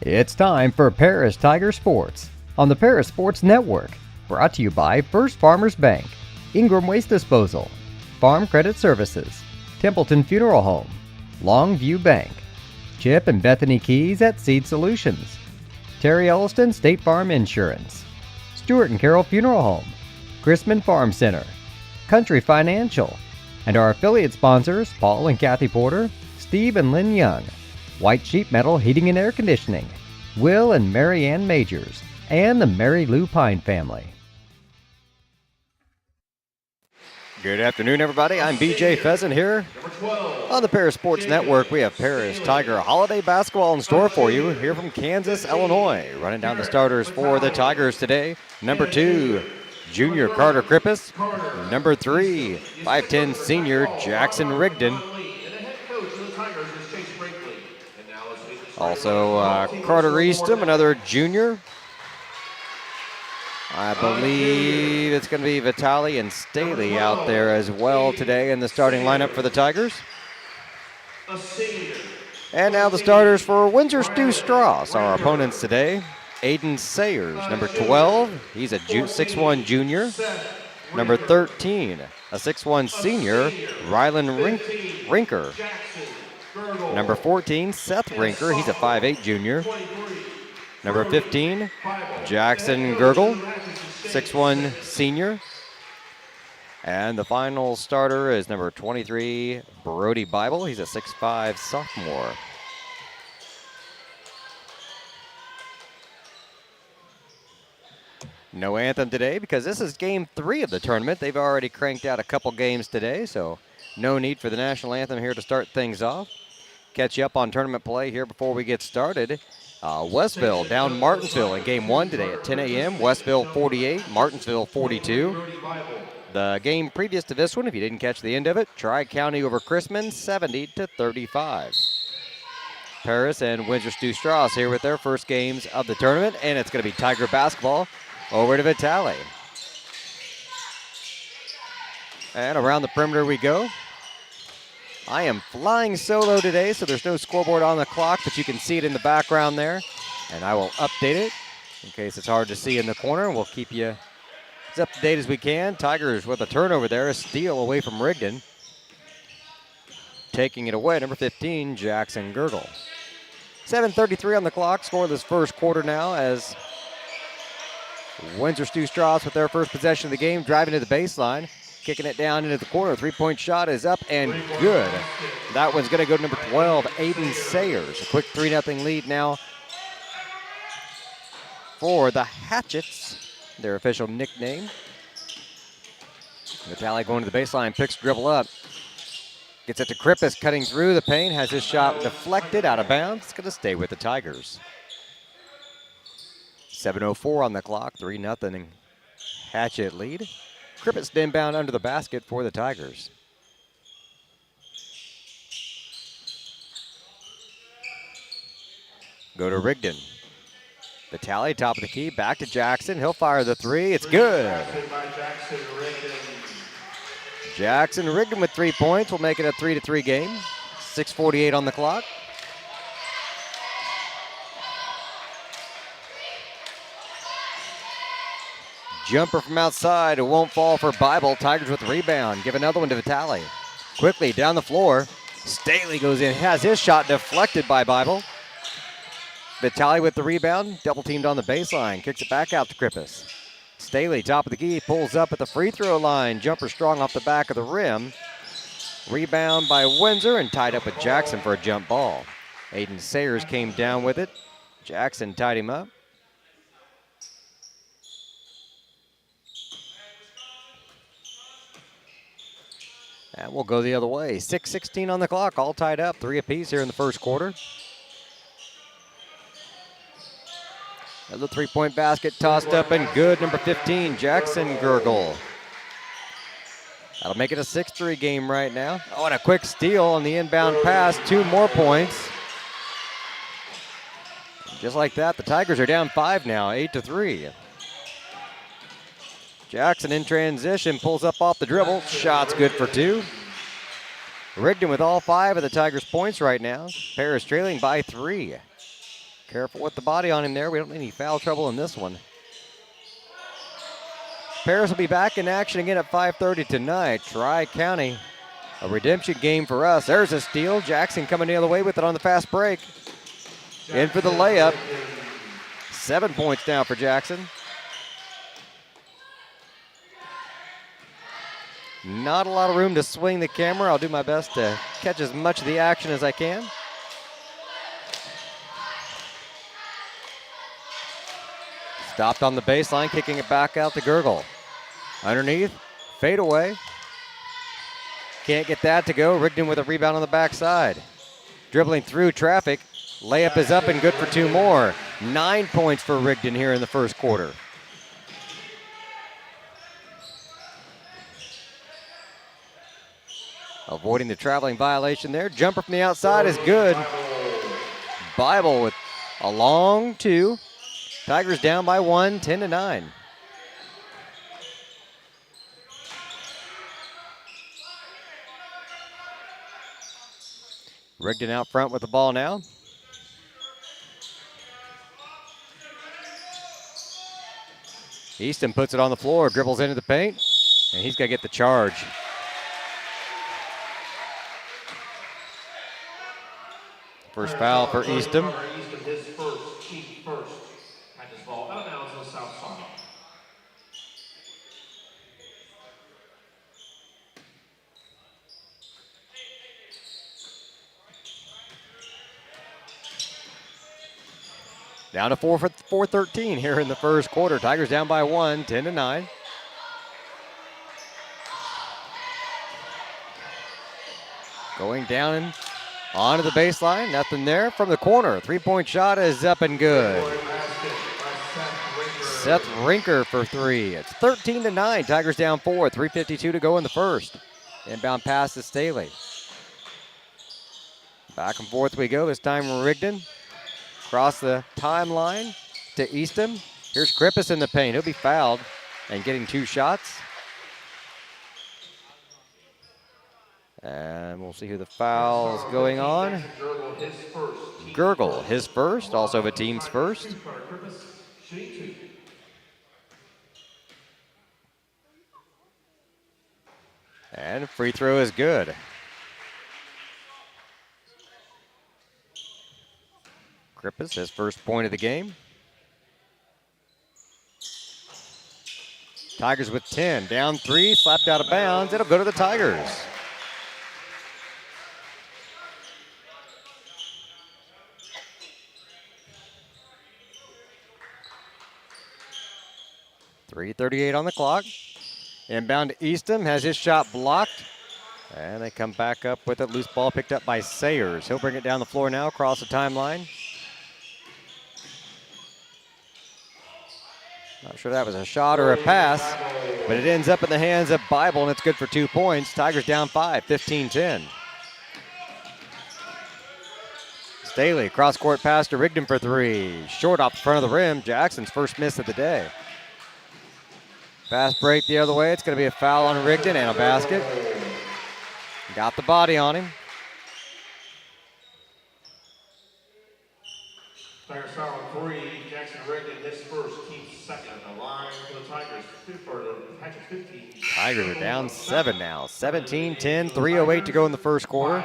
It's time for Paris Tiger Sports on the Paris Sports Network. Brought to you by First Farmers Bank, Ingram Waste Disposal, Farm Credit Services, Templeton Funeral Home, Longview Bank, Chip and Bethany Keys at Seed Solutions, Terry Elliston State Farm Insurance, Stuart and Carroll Funeral Home, Chrisman Farm Center, Country Financial, and our affiliate sponsors Paul and Kathy Porter, Steve and Lynn Young, White Sheet Metal Heating and Air Conditioning, Will and Mary Ann Majors, and the Mary Lou Pine family. Good afternoon, everybody. I'm BJ Pheasant here on the Paris Sports Network. We have Paris Tiger Holiday Basketball in store for you here from Kansas, Illinois. Running down the starters for the Tigers today. Number 2, junior Carter Krippis. Number 3, 5'10" senior Jackson Rigdon. Also, Carter Eastham, another junior. I believe it's going to be Vitali and Staley out there as well today in the starting lineup for the Tigers. And now the starters for Windsor Stew-Stras, our opponents today. Aiden Sayers, number 12. He's a 6'1" junior. Number 13, a 6'1" senior, Rylan Rinker. Number 14, Seth Rinker. He's a 5'8" junior. Number 15, Jackson Gurgle, 6'1" senior. And the final starter is number 23, Brody Bible. He's a 6'5" sophomore. No anthem today because this is game 3 of the tournament. They've already cranked out a couple games today, so no need for the national anthem here to start things off. Catch you up on tournament play here before we get started. Westville down Martinsville in game 1 today at 10 a.m. Westville 48, Martinsville 42. The game previous to this one, if you didn't catch the end of it, Tri-County over Chrisman 70-35. Paris and Windsor Stew-Stras here with their first games of the tournament, and it's going to be Tiger basketball over to Vitali. And around the perimeter we go. I am flying solo today, so there's no scoreboard on the clock, but you can see it in the background there. And I will update it in case it's hard to see in the corner. We'll keep you as up to date as we can. Tigers with a turnover there, a steal away from Rigdon. Taking it away, number 15, Jackson Gurgle. 7:33 on the clock, scoreless first quarter now as Windsor Stew-Stras with their first possession of the game, driving to the baseline. Kicking it down into the corner. Three-point shot is up and good. That one's going to go to number 12, Aiden Sayers. A quick 3-0 lead now for the Hatchets, their official nickname. Vitali going to the baseline, picks dribble up. Gets it to Krippis, cutting through the paint, has his shot deflected out of bounds. It's going to stay with the Tigers. 7:04 on the clock, 3-0 Hatchet lead. Krippis inbound under the basket for the Tigers. Go to Rigdon. Vitali, top of the key, back to Jackson. He'll fire the 3. It's good. Jackson Rigdon with 3 points will make it a 3-3 game. 6:48 on the clock. Jumper from outside, it won't fall for Bible. Tigers with the rebound. Give another one to Vitali. Quickly down the floor. Staley goes in, has his shot deflected by Bible. Vitali with the rebound, double teamed on the baseline. Kicks it back out to Krippis. Staley, top of the key, pulls up at the free throw line. Jumper strong off the back of the rim. Rebound by Windsor and tied up with Jackson for a jump ball. Aiden Sayers came down with it. Jackson tied him up. And we'll go the other way. 6:16 on the clock, all tied up. 3 apiece here in the first quarter. Another 3-point basket tossed up and good. Number 15, Jackson Gurgle. That'll make it a 6-3 game right now. Oh, and a quick steal on the inbound pass. 2 more points. Just like that, the Tigers are down 5 now, 8-3. Jackson in transition, pulls up off the dribble. Shot's good for 2. Rigdon with all 5 of the Tigers' points right now. Paris trailing by 3. Careful with the body on him there. We don't need any foul trouble in this one. Paris will be back in action again at 5:30 tonight. Tri-County, a redemption game for us. There's a steal. Jackson coming the other way with it on the fast break. In for the layup. 7 points now for Jackson. Not a lot of room to swing the camera. I'll do my best to catch as much of the action as I can. Stopped on the baseline, kicking it back out to Gurgle. Underneath, fade away. Can't get that to go. Rigdon with a rebound on the backside. Dribbling through traffic. Layup is up and good for 2 more. 9 points for Rigdon here in the first quarter. Avoiding the traveling violation there. Jumper from the outside is good. Bible with a long 2. Tigers down by 1, 10-9. Rigdon out front with the ball now. Easton puts it on the floor, dribbles into the paint, and he's got to get the charge. First foul for Easton. Down to 4:13 here in the first quarter. Tigers down by 1, 10-9. Going down and onto the baseline. Nothing there from the corner. 3-point shot is up and good. Seth Rinker for 3. It's 13-9. Tigers down 4. 3:52 to go in the first. Inbound pass to Staley. Back and forth we go. This time Rigdon. Across the timeline to Easton. Here's Krippus in the paint. He'll be fouled and getting 2 shots. And we'll see who the foul's going on. Gurgle, his first, also the team's first. And free throw is good. Krippus, his first point of the game. Tigers with 10, down 3, slapped out of bounds. It'll go to the Tigers. .338 on the clock. Inbound to Easton, has his shot blocked. And they come back up with it. Loose ball picked up by Sayers. He'll bring it down the floor now, across the timeline. Not sure that was a shot or a pass, but it ends up in the hands of Bible, and it's good for 2 points. Tigers down 5, 15-10. Staley, cross-court pass to Rigdon for 3. Short off the front of the rim. Jackson's first miss of the day. Fast break the other way. It's going to be a foul on Rigdon and a basket. Got the body on him. Tigers foul on 3. Jackson Rigdon, his first, team second. The line for the Tigers, 15. Tigers are down 7 now. 17-10, 3:08 to go in the first quarter.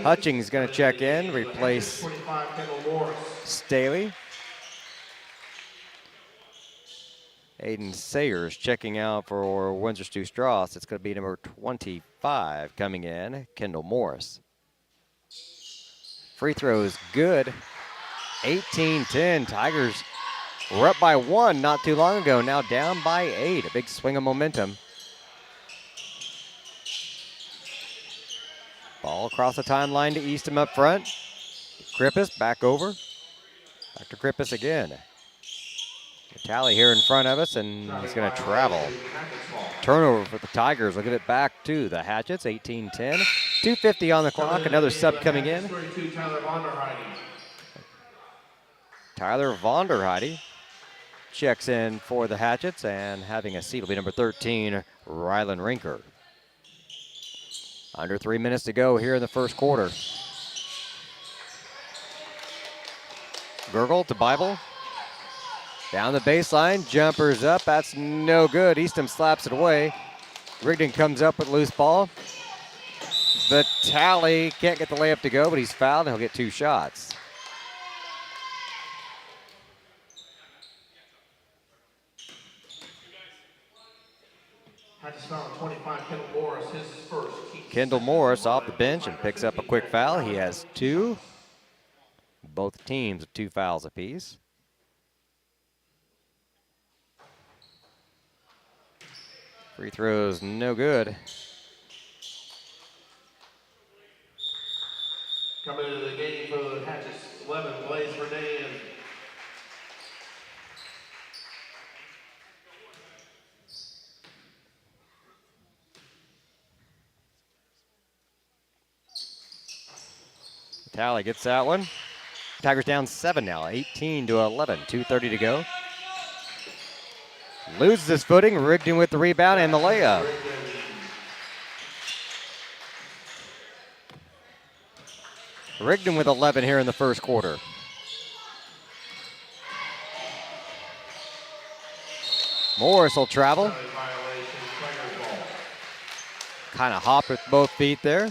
Hutchings going to check in, replace Staley. Aiden Sayers checking out for Windsor Stew-Stras. It's going to be number 25 coming in, Kendall Morris. Free throw is good. 18-10. Tigers were up by 1 not too long ago. Now down by 8. A big swing of momentum. Ball across the timeline to Easton up front. Krippus back over. Back to Krippus again. Tally here in front of us, and he's going to travel. Turnover for the Tigers. We'll give it back to the Hatchets. 18-10. 2:50 on the clock. Another sub coming in. Tyler Vonderheide checks in for the Hatchets, and having a seat will be number 13, Rylan Rinker. Under 3 minutes to go here in the first quarter. Gurgle to Bible. Down the baseline, jumpers up, that's no good. Eastham slaps it away. Rigdon comes up with loose ball. Vitale can't get the layup to go, but he's fouled and he'll get 2 shots. Hatches foul 25, Kendall Morris, his first. Kendall Morris off the bench and picks up a quick foul. He has 2. Both teams with 2 fouls apiece. Free throws, no good. Coming into the game for the Hatches 11, Blaze Renee. Tally gets that one. Tigers down 7 now, 18-11, 2:30 to go. Loses his footing, Rigdon with the rebound and the layup. Rigdon with 11 here in the first quarter. Morris will travel. Kind of hop with both feet there.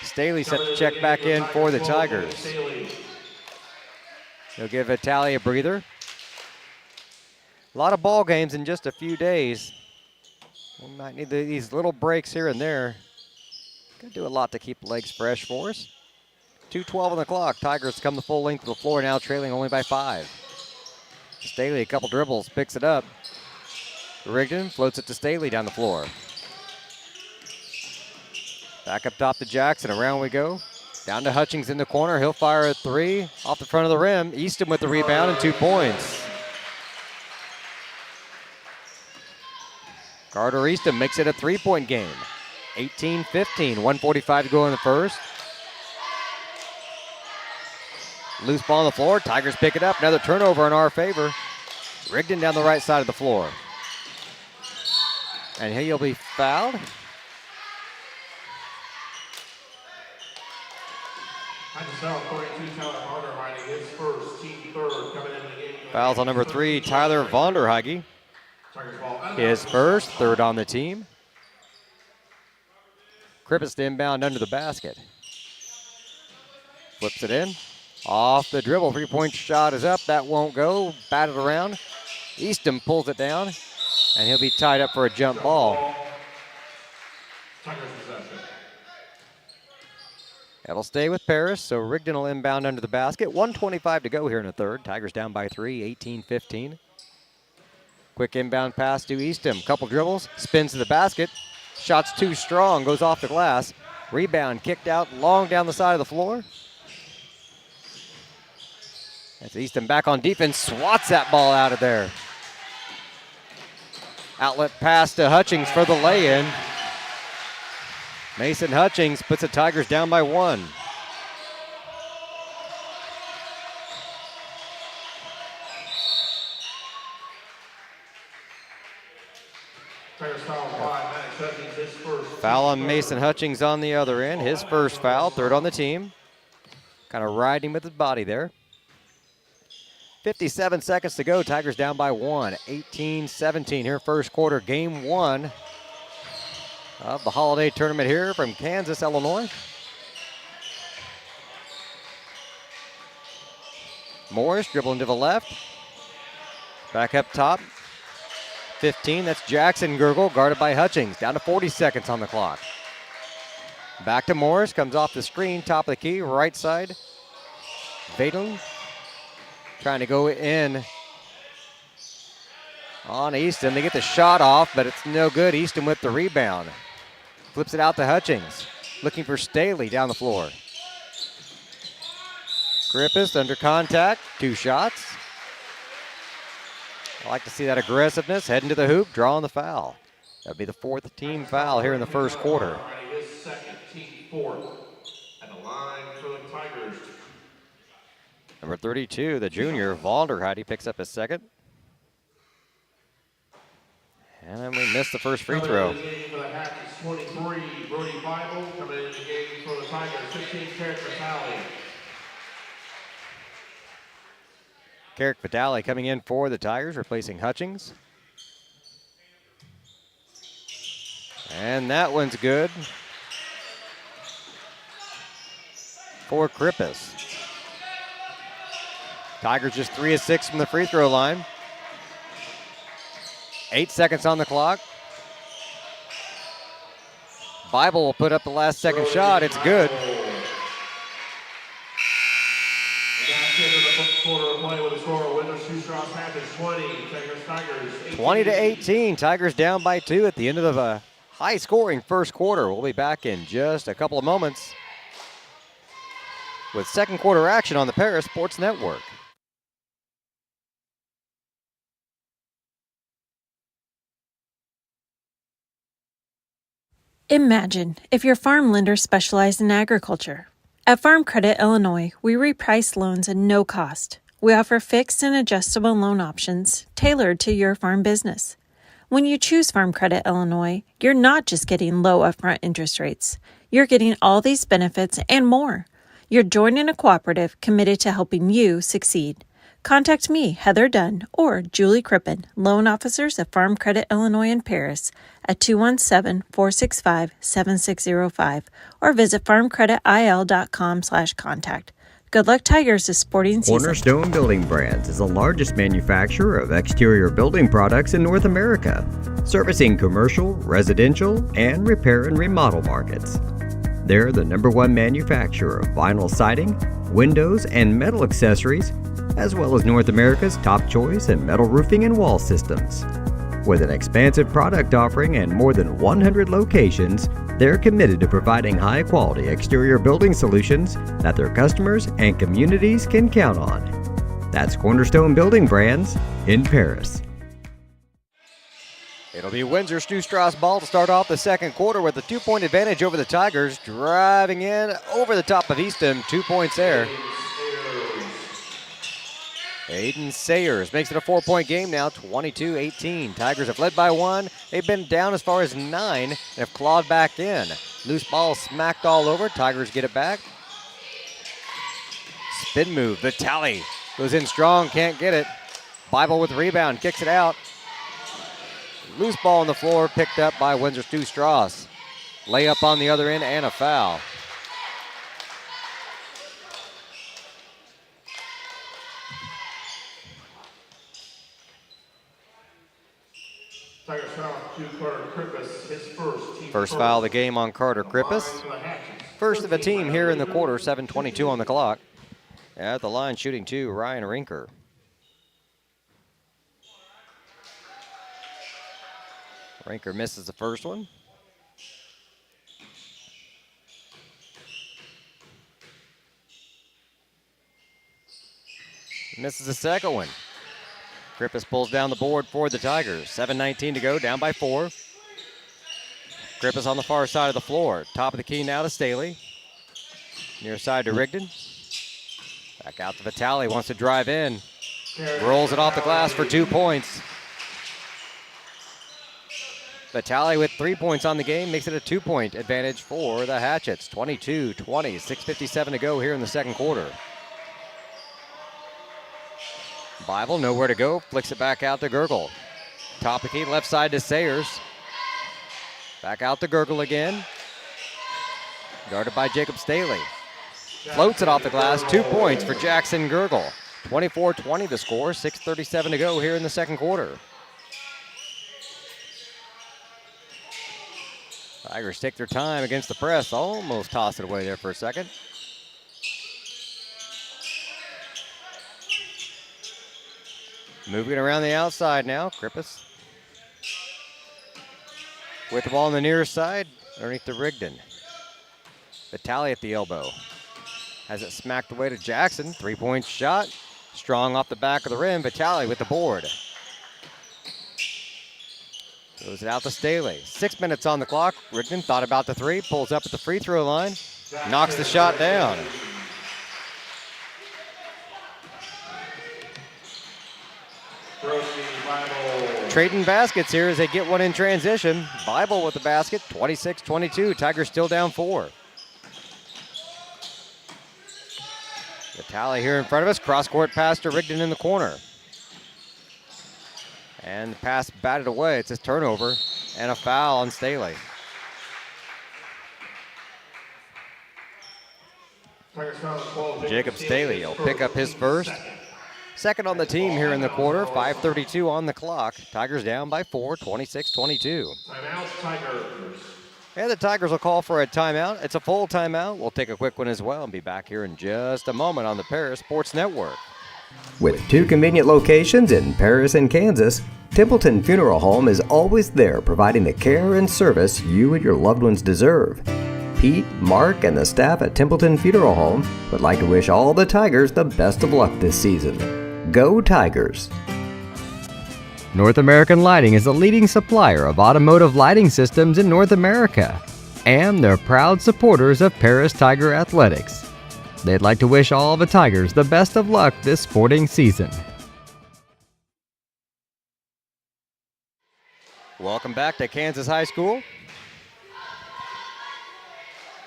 Staley set to check back in for the Tigers. He'll give Vitale a breather. A lot of ball games in just a few days. We might need these little breaks here and there. Gonna do a lot to keep legs fresh for us. 2:12 on the clock. Tigers come the full length of the floor now, trailing only by 5. Staley, a couple dribbles, picks it up. Rigdon floats it to Staley down the floor. Back up top to Jackson, around we go. Down to Hutchings in the corner, he'll fire a 3 off the front of the rim. Eastham with the rebound and 2 points. Carter Eastham makes it a 3-point game. 18-15, 1:45 to go in the first. Loose ball on the floor, Tigers pick it up. Another turnover in our favor. Rigdon down the right side of the floor. And he'll be fouled. Fouls on number 3, Tyler Vonderhaege. His first, 3rd on the team. Krippis to inbound under the basket. Flips it in. Off the dribble, 3-point shot is up. That won't go. Batted around. Eastham pulls it down, and he'll be tied up for a jump ball. It'll stay with Paris, so Rigdon will inbound under the basket. 1:25 to go here in the third. Tigers down by 3, 18-15. Quick inbound pass to Eastham. Couple dribbles, spins to the basket. Shot's too strong, goes off the glass. Rebound kicked out long down the side of the floor. That's Eastham back on defense, swats that ball out of there. Outlet pass to Hutchings for the lay-in. Mason Hutchings puts the Tigers down by 1. Foul on Mason Hutchings on the other end. His first foul, 3rd on the team. Kind of riding with his body there. 57 seconds to go. Tigers down by 1. 18-17 here, first quarter, game 1 of the holiday tournament here from Kansas, Illinois. Morris dribbling to the left. Back up top. 15, that's Jackson Gurgle, guarded by Hutchings. Down to 40 seconds on the clock. Back to Morris, comes off the screen, top of the key, right side. Vadel trying to go in on Eastham. They get the shot off, but it's no good. Eastham with the rebound. Flips it out to Hutchings. Looking for Staley down the floor. Krippis under contact, 2 shots. I like to see that aggressiveness, heading to the hoop, drawing the foul. That'll be the 4th team foul here in the first quarter. His second, team 4th. At the line for the Tigers. Number 32, the junior, Vonderhaege, picks up his second. And then we missed the first free throw. Coming into the game for the Hatches, 23, Brody Bible. Coming into the game for the Tigers, 15, Terrence Vitale. Carrick Vitale coming in for the Tigers, replacing Hutchings. And that one's good for Krippus. Tigers just 3 of 6 from the free throw line. 8 seconds on the clock. Bible will put up the last second shot. It's good. Quarter with a score. Windsor Stew-Stras Panthers 20, Tigers 18. 20-18. Tigers down by 2 at the end of a high-scoring first quarter. We'll be back in just a couple of moments with second quarter action on the Paris Sports Network. Imagine if your farm lender specialized in agriculture. At Farm Credit Illinois, we reprice loans at no cost. We offer fixed and adjustable loan options tailored to your farm business. When you choose Farm Credit Illinois, you're not just getting low upfront interest rates. You're getting all these benefits and more. You're joining a cooperative committed to helping you succeed. Contact me, Heather Dunn, or Julie Crippen, loan officers at Farm Credit Illinois in Paris at 217-465-7605 or visit farmcreditil.com/contact. Good luck, Tigers, this sporting season. Cornerstone Building Brands is the largest manufacturer of exterior building products in North America, servicing commercial, residential, and repair and remodel markets. They're the #1 manufacturer of vinyl siding, windows, and metal accessories, as well as North America's top choice in metal roofing and wall systems. With an expansive product offering and more than 100 locations, they're committed to providing high-quality exterior building solutions that their customers and communities can count on. That's Cornerstone Building Brands in Paris. It'll be Windsor Stew-Stras ball to start off the second quarter with a 2-point advantage over the Tigers, driving in over the top of Easton. 2 points there. Aiden Sayers makes it a 4-point game now, 22-18. Tigers have led by 1. They've been down as far as 9 and have clawed back in. Loose ball smacked all over. Tigers get it back. Spin move. Vitale goes in strong, can't get it. Bible with the rebound, kicks it out. Loose ball on the floor, picked up by Windsor Stew-Stras. Layup on the other end and a foul. First foul of the game on Carter Krippus. First of the team here in the quarter, 7:22 on the clock. At the line, shooting 2, Ryan Rinker. Rinker misses the first one. Misses the second one. Krippus pulls down the board for the Tigers. 7:19 to go, down by 4. Krippus on the far side of the floor. Top of the key now to Staley. Near side to Rigdon. Back out to Vitale, wants to drive in. Rolls it off the glass for 2 points. Vitale with 3 points on the game makes it a 2-point advantage for the Hatchets. 22-20, 6:57 to go here in the second quarter. Bible nowhere to go, flicks it back out to Gurgle. Top of the key, left side to Sayers. Back out to Gurgle again. Guarded by Jacob Staley. Floats it off the glass, 2 points for Jackson Gurgle. 24-20 the score, 6:37 to go here in the second quarter. Tigers take their time against the press, almost toss it away there for a second. Moving around the outside now, Krippus. With the ball on the near side, underneath to Rigdon. Vitale at the elbow. Has it smacked away to Jackson. 3-point shot. Strong off the back of the rim. Vitale with the board. Throws it out to Staley. 6 minutes on the clock. Rigdon thought about the 3. Pulls up at the free throw line. Knocks the shot down. Trading baskets here as they get one in transition. Bible with the basket, 26-22. Tigers still down 4. Vitale here in front of us. Cross-court pass to Rigdon in the corner. And the pass batted away. It's a turnover and a foul on Staley. Jacob Staley will pick up his first. Second on the team here in the quarter. 5:32 on the clock. Tigers down by 4, 26-22. Timeout, Tigers. And the Tigers will call for a timeout. It's a full timeout. We'll take a quick one as well and be back here in just a moment on the Paris Sports Network. With 2 convenient locations in Paris and Kansas, Templeton Funeral Home is always there providing the care and service you and your loved ones deserve. Pete, Mark, and the staff at Templeton Funeral Home would like to wish all the Tigers the best of luck this season. Go Tigers! North American Lighting is a leading supplier of automotive lighting systems in North America, and they're proud supporters of Paris Tiger Athletics. They'd like to wish all the Tigers the best of luck this sporting season. Welcome back to Kansas High School,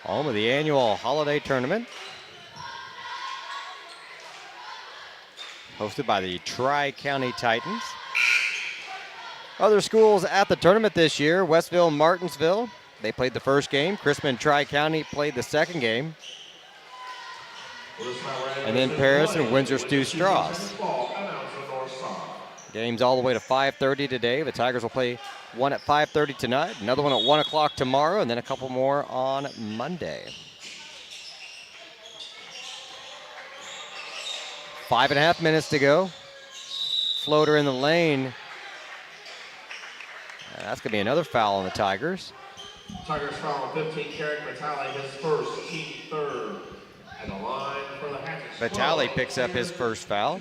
home of the annual holiday tournament, hosted by the Tri-County Titans. Other schools at the tournament this year: Westville, Martinsville. They played the first game. Crispin Tri-County played the second game. And then Paris and Windsor Stew-Stras. Games all the way to 5:30 today. The Tigers will play one at 5:30 tonight, another one at 1 o'clock tomorrow, and then a couple more on Monday. 5.5 minutes to go. Floater in the lane. That's going to be another foul on the Tigers. Tigers foul on 15, Carrick Vitale, his first, team third. And the line for the Hatchets. Vitale picks up his first foul.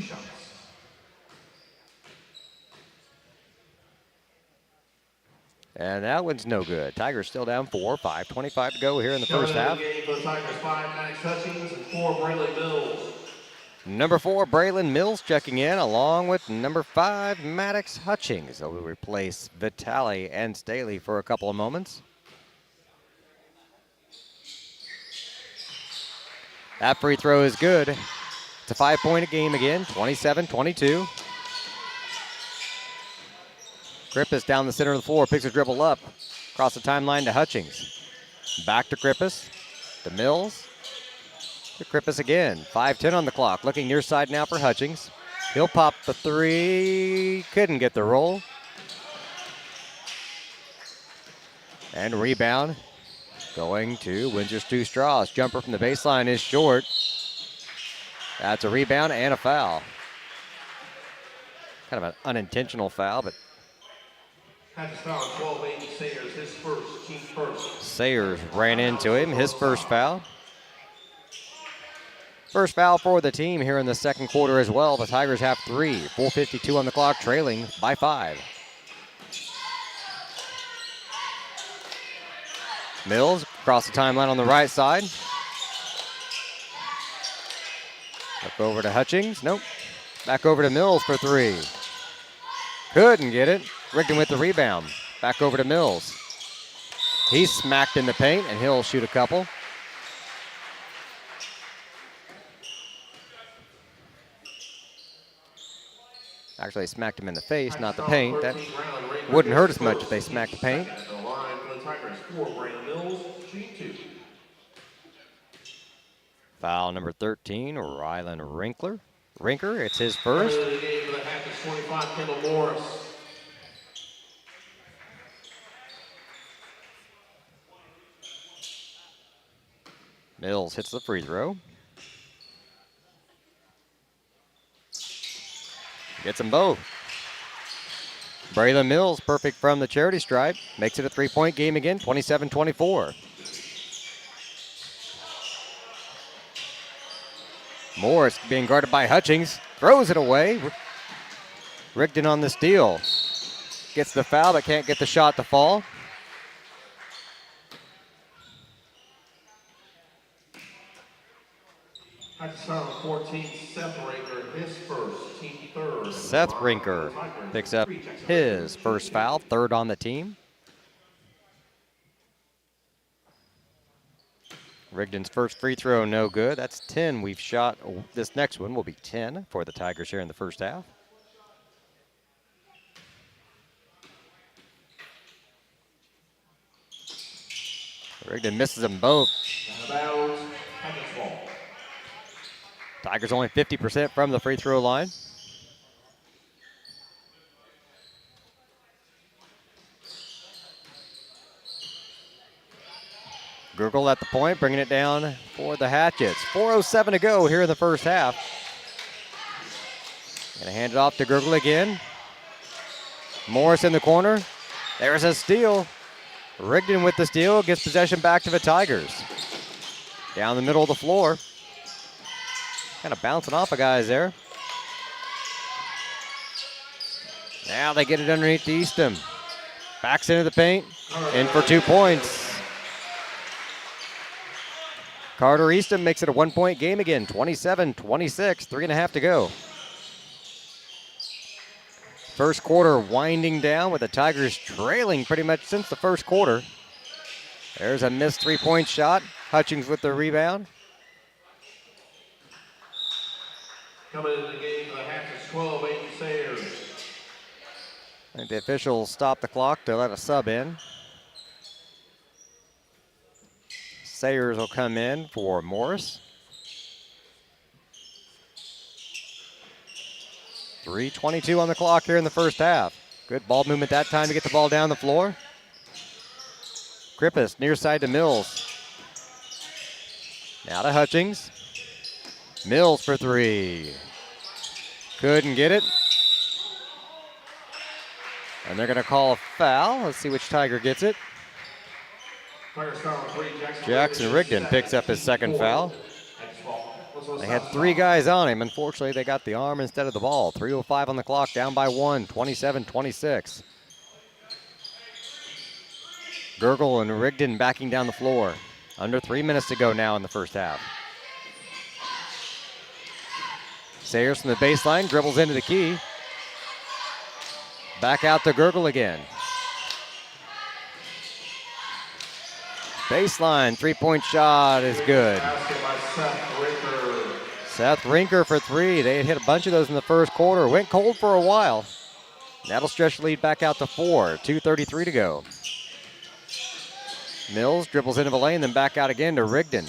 And that one's no good. Tigers still down 4, 5:25 to go here in the first half. Game for the Tigers, 5, Max Hutchings, and 4, Braylon Mills. Number 4, Braylon Mills checking in, along with number 5, Maddox Hutchings. They'll replace Vitale and Staley for a couple of moments. That free throw is good. It's a 5-point game again, 27-22. Krippus down the center of the floor, picks a dribble up, across the timeline to Hutchings. Back to Krippus, to Mills, to Krippus again. 5:10 on the clock, looking near side now for Hutchings. He'll pop the three, couldn't get the roll. And rebound going to Windsor Stew-Stras. Jumper from the baseline is short. That's a rebound and a foul. Kind of an unintentional foul, but Hatchets foul on 12, Aiden Sayers, his first, team first. Sayers ran into him, his first foul. First foul for the team here in the second quarter as well. The Tigers have 3, 4:52 on the clock, trailing by 5. Mills across the timeline on the right side. Look over to Hutchings, nope. Back over to Mills for 3. Couldn't get it. Rigdon with the rebound. Back over to Mills. He's smacked in the paint, and he'll shoot a couple. Actually, smacked him in the face, not the paint. That wouldn't hurt as much if they smacked the paint. The line for the Tigers, 4, Braylon Mills, team 2. Foul number 13, Rylan Rinker. It's his first. Early in the game for the Hatchets, 25, Kendall Morris. Mills hits the free throw. Gets them both. Braylon Mills, perfect from the charity stripe. Makes it a 3-point game again, 27-24. Morris being guarded by Hutchings. Throws it away. Rigdon on the steal. Gets the foul, but can't get the shot to fall. Hatchets foul on 14, Seth Rinker, his first, team third. Seth Rinker picks up his first foul, third on the team. Rigdon's first free throw, no good. That's 10 we've shot. This next one will be 10 for the Tigers here in the first half. Rigdon misses them both. Tigers only 50% from the free throw line. Gurgle at the point, bringing it down for the Hatchets. 4:07 to go here in the first half. Gonna hand it off to Gurgle again. Morris in the corner. There's a steal. Rigdon with the steal, gets possession back to the Tigers. Down the middle of the floor. Kind of bouncing off of guys there. Now they get it underneath to Eastham. Backs into the paint, in for 2 points. Carter Eastham makes it a 1-point game again, 27-26, 3.5 to go. First quarter winding down with the Tigers trailing pretty much since the first quarter. There's a missed 3-point shot. Hutchings with the rebound. Coming into the game for the Hatchets, 12, Aiden Sayers. I think the officials stopped the clock to let a sub in. Sayers will come in for Morris. 3:22 on the clock here in the first half. Good ball movement that time to get the ball down the floor. Krippus near side to Mills. Now to Hutchings. Mills for 3. Couldn't get it. And they're going to call a foul. Let's see which Tiger gets it. Jackson Rigdon picks up his second foul. They had 3 guys on him. Unfortunately, they got the arm instead of the ball. 3:05 on the clock, down by 1, 27-26. Gurgle and Rigdon backing down the floor. Under 3 minutes to go now in the first half. Sayers from the baseline, dribbles into the key. Back out to Gurgle again. Baseline, 3-point shot is good. Seth Rinker for 3. They had hit a bunch of those in the first quarter. Went cold for a while. That'll stretch the lead back out to 4. 2:33 to go. Mills dribbles into the lane, then back out again to Rigdon.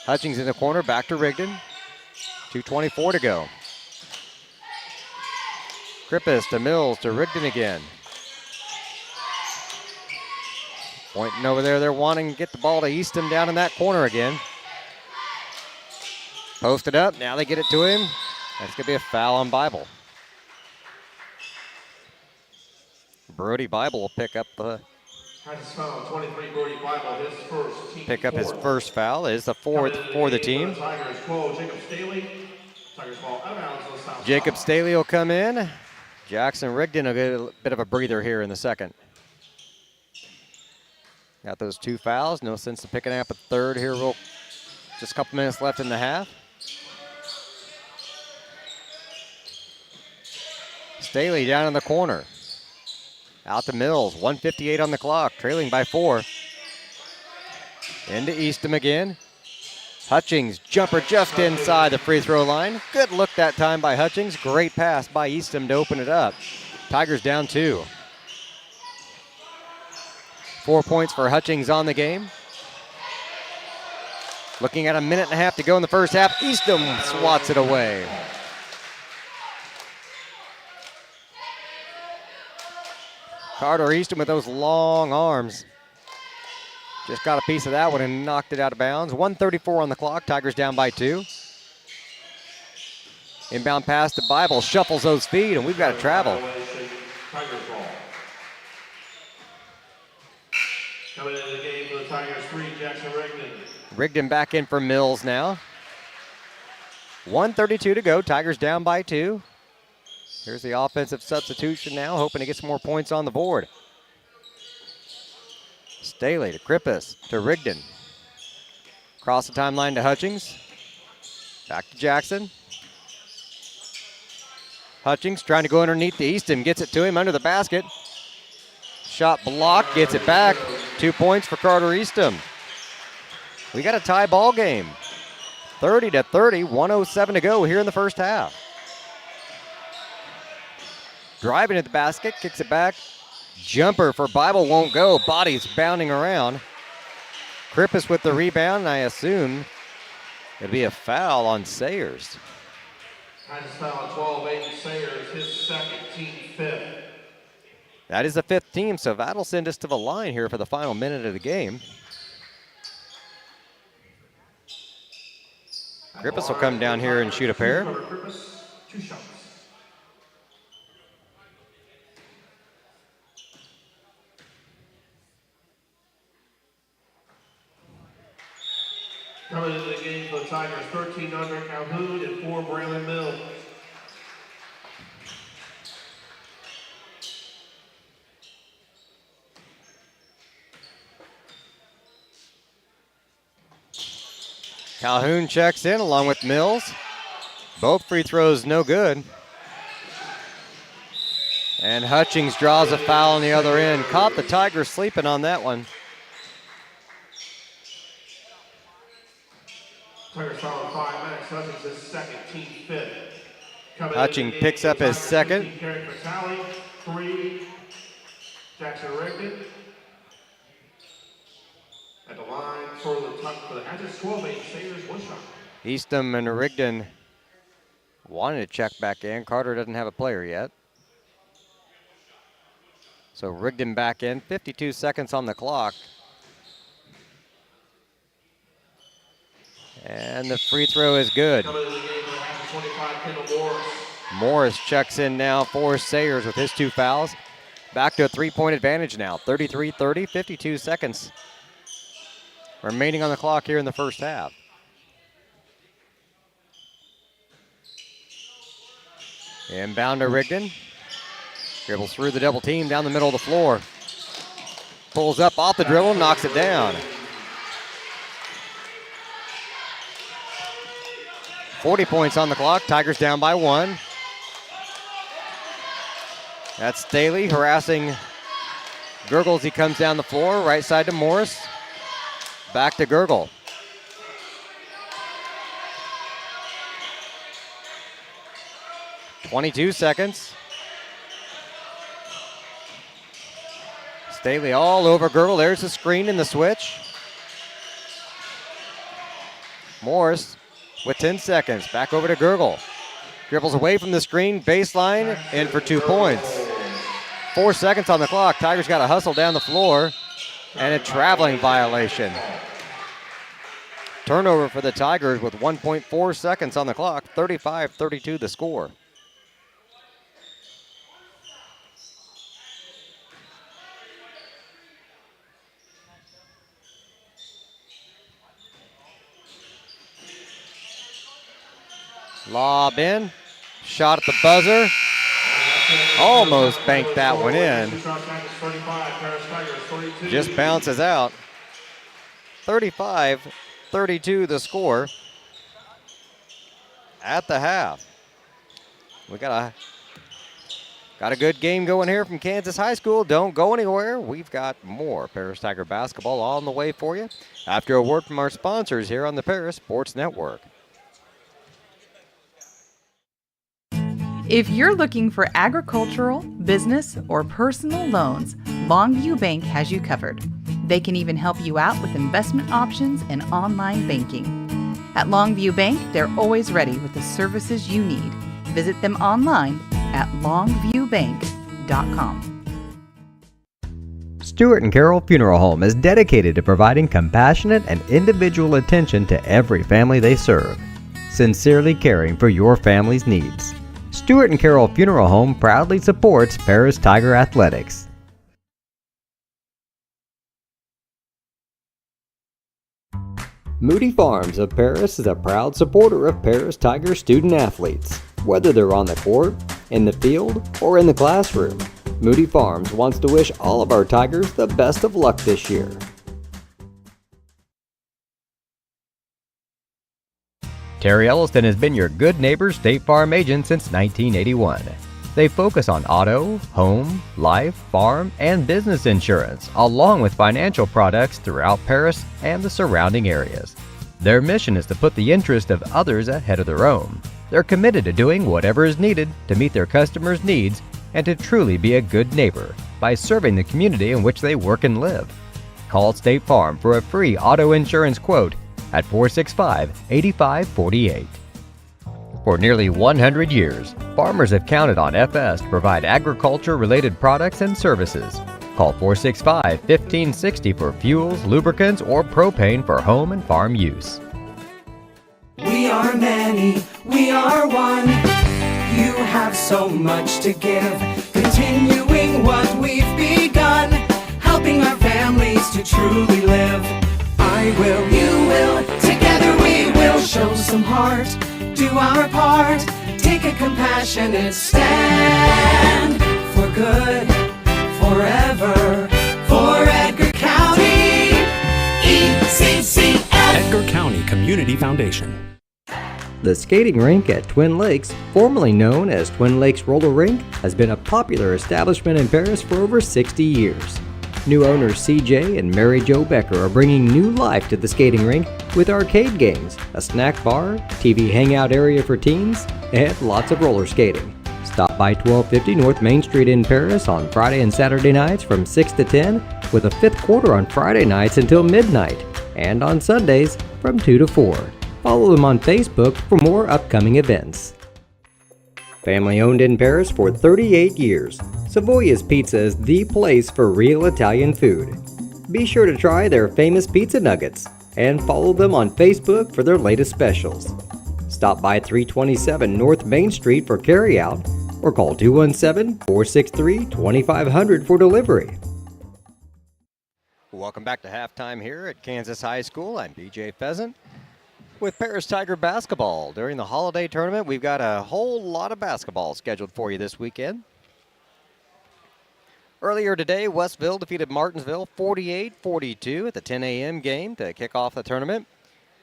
Hutchings in the corner, back to Rigdon. 2:24 to go. Krippus to Mills to Rigdon again. Pointing over there, they're wanting to get the ball to Eastham down in that corner again. Posted up, now they get it to him. That's going to be a foul on Bible. Brody Bible will pick up his first foul. It is the 4th for the team. Jacob Staley will come in. Jackson Rigdon will get a bit of a breather here in the second. Got those 2 fouls. No sense in picking up a third here. Just a couple minutes left in the half. Staley down in the corner. Out to Mills. 1:58 on the clock. Trailing by 4. Into Eastham again. Hutchings, jumper just inside the free throw line. Good look that time by Hutchings. Great pass by Eastham to open it up. Tigers down 2. 4 points for Hutchings on the game. Looking at a minute and a half to go in the first half. Eastham swats it away. Carter Eastham with those long arms. Just got a piece of that one and knocked it out of bounds. 1:34 on the clock. Tigers down by 2. Inbound pass to Bible. Shuffles those feet, and we've got to travel. Coming into the game for the Tigers, 3, Jackson Rigdon. Rigdon back in for Mills now. 1:32 to go. Tigers down by 2. Here's the offensive substitution now, hoping to get some more points on the board. Staley to Krippus to Rigdon. Across the timeline to Hutchings. Back to Jackson. Hutchings trying to go underneath to Eastham. Gets it to him under the basket. Shot blocked, gets it back. 2 points for Carter Eastham. We got a tie ball game. 30-30, 1:07 to go here in the first half. Driving at the basket, kicks it back. Jumper for Bible won't go. Body's bounding around. Krippus with the rebound, and I assume it'll be a foul on Sayers. Kansas foul on 12-8. Sayers, his second, team fifth. That is the fifth team, so that'll send us to the line here for the final minute of the game. Krippus will come down here and shoot a pair. Krippus, 2 shots. Coming into the game for the Tigers, 13 under Calhoun and 4 Braylon Mills. Calhoun checks in along with Mills. Both free throws no good. And Hutchings draws a foul on the other end. Caught the Tigers sleeping on that one. Tigers foul in 5 minutes. Hutchings his second, team fifth. Hutchings picks up his second. Carry for Tally, 3. Jackson Rigdon. At the line for the Kansas 12-8, Sayers 1 shot. Eastham and Rigdon wanted to check back in. Carter doesn't have a player yet. So Rigdon back in, 52 seconds on the clock. And the free throw is good. Coming into the game for the Kansas 25, Kendall Morris. Morris checks in now for Sayers with his 2 fouls. Back to a 3-point advantage now, 33-30, 52 seconds remaining on the clock here in the first half. Inbound to Rigdon. Dribbles through the double team down the middle of the floor. Pulls up off the dribble, knocks it down. 40 points on the clock. Tigers down by 1. That's Staley harassing Gurgles. He comes down the floor, right side to Morris. Back to Gurgle. .22 seconds. Staley all over Gurgle. There's the screen and the switch. Morris with 10 seconds. Back over to Gurgle. Dribbles away from the screen. Baseline. In for 2 points. 4 seconds on the clock. Tigers got to hustle down the floor. And a traveling violation. Turnover for the Tigers with 1.4 seconds on the clock. 35-32 the score. Lob in. Shot at the buzzer. Almost banked that one in. Just bounces out. 35-32 the score at the half. We got a good game going here from Kansas High School. Don't go anywhere. We've got more Paris Tiger basketball on the way for you after a word from our sponsors here on the Paris Sports Network. If you're looking for agricultural, business, or personal loans, Longview Bank has you covered. They can even help you out with investment options and online banking. At Longview Bank, they're always ready with the services you need. Visit them online at longviewbank.com. Stewart and Carroll Funeral Home is dedicated to providing compassionate and individual attention to every family they serve, sincerely caring for your family's needs. Stewart and Carroll Funeral Home proudly supports Paris Tiger Athletics. Moody Farms of Paris is a proud supporter of Paris Tiger student athletes. Whether they're on the court, in the field, or in the classroom, Moody Farms wants to wish all of our Tigers the best of luck this year. Terry Elliston has been your good neighbor State Farm agent since 1981. They focus on auto, home, life, farm, and business insurance, along with financial products throughout Paris and the surrounding areas. Their mission is to put the interest of others ahead of their own. They're committed to doing whatever is needed to meet their customers' needs and to truly be a good neighbor by serving the community in which they work and live. Call State Farm for a free auto insurance quote at 465-8548. For nearly 100 years, farmers have counted on FS to provide agriculture-related products and services. Call 465-1560 for fuels, lubricants, or propane for home and farm use. We are many, we are one. You have so much to give, continuing what we've begun, helping our families to truly live. I will, you will, together we will show some heart, do our part, take a compassionate stand for good, forever, for Edgar County, ECCF. Edgar County Community Foundation. The skating rink at Twin Lakes, formerly known as Twin Lakes Roller Rink, has been a popular establishment in Paris for over 60 years. New owners CJ and Mary Jo Becker are bringing new life to the skating rink with arcade games, a snack bar, TV hangout area for teens, and lots of roller skating. Stop by 1250 North Main Street in Paris on Friday and Saturday nights from 6 to 10, with a fifth quarter on Friday nights until midnight, and on Sundays from 2 to 4. Follow them on Facebook for more upcoming events. Family owned in Paris for 38 years, Savoya's Pizza is the place for real Italian food. Be sure to try their famous pizza nuggets and follow them on Facebook for their latest specials. Stop by 327 North Main Street for carryout or call 217-463-2500 for delivery. Welcome back to halftime here at Kansas High School. I'm BJ Pheasant with Paris Tiger basketball. During the holiday tournament, we've got a whole lot of basketball scheduled for you this weekend. Earlier today, Westville defeated Martinsville 48-42 at the 10 a.m. game to kick off the tournament.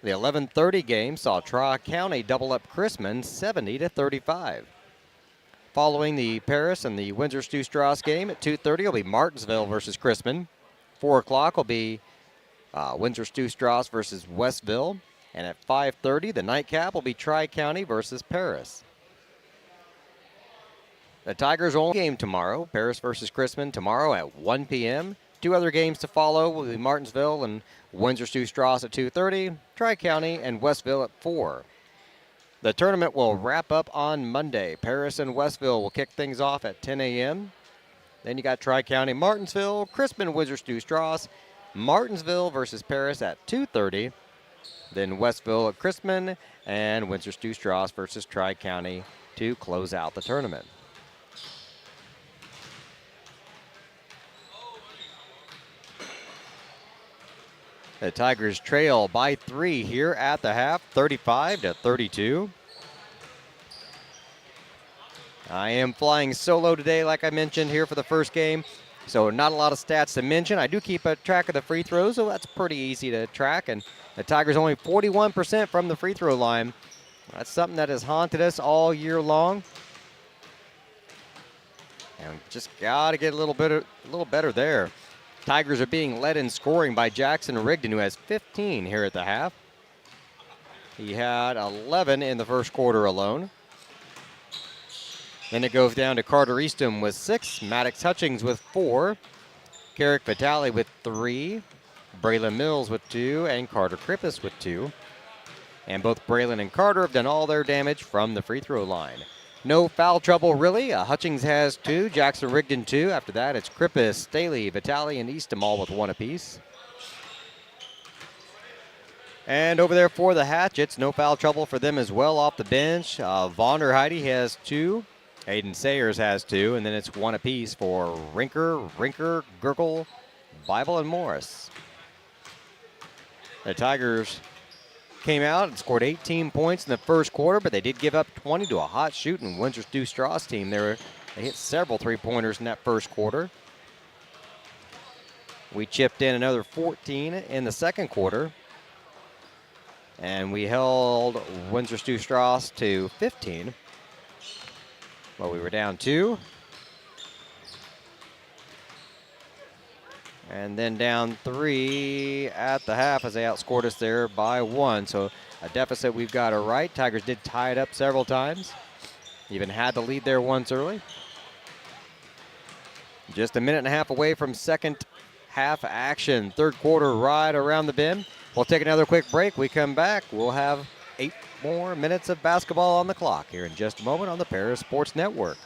The 11:30 game saw Tri-County double up Chrisman 70-35. Following the Paris and the Windsor Stew-Stras game at 2:30 will be Martinsville versus Chrisman. 4 o'clock will be Windsor Stew-Stras versus Westville. And at 5:30, the nightcap will be Tri-County versus Paris. The Tigers' only game tomorrow, Paris versus Chrisman, tomorrow at 1 p.m. 2 other games to follow will be Martinsville and Windsor Stew-Stras at 2:30, Tri-County and Westville at 4. The tournament will wrap up on Monday. Paris and Westville will kick things off at 10 a.m. Then you got Tri-County, Martinsville, Chrisman, Windsor Stew-Stras, Martinsville versus Paris at 2:30. Then Westville at Chrisman and Windsor Stew-Stras versus Tri-County to close out the tournament. The Tigers trail by 3 here at the half, 35-32. I am flying solo today, like I mentioned here for the first game, so not a lot of stats to mention. I do keep a track of the free throws, so that's pretty easy to track. And the Tigers only 41% from the free throw line. That's something that has haunted us all year long. And just got to get a little better there. Tigers are being led in scoring by Jackson Rigdon, who has 15 here at the half. He had 11 in the first quarter alone. Then it goes down to Carter Eastham with 6, Maddox Hutchings with 4, Carrick Vitale with 3, Braylon Mills with 2, and Carter Krippus with 2. And both Braylon and Carter have done all their damage from the free throw line. No foul trouble, really. Hutchings has 2, Jackson Rigdon 2. After that, it's Krippus, Staley, Vitale, and Eastham all with 1 apiece. And over there for the Hatchets, no foul trouble for them as well off the bench. Vonder Heidi has 2. Aiden Sayers has 2. And then it's 1 apiece for Rinker, Gurgle, Bible, and Morris. The Tigers came out and scored 18 points in the first quarter, but they did give up 20 to a hot shooting Windsor Stew-Stras team. They hit several three-pointers in that first quarter. We chipped in another 14 in the second quarter, and we held Windsor Stew-Stras to 15. Well, we were down 2. And then down 3 at the half as they outscored us there by 1. So a deficit we've got to right. Tigers did tie it up several times. Even had the lead there once early. Just a minute and a half away from second half action. Third quarter right around the bend. We'll take another quick break. We come back. We'll have 8 more minutes of basketball on the clock here in just a moment on the Paris Sports Network.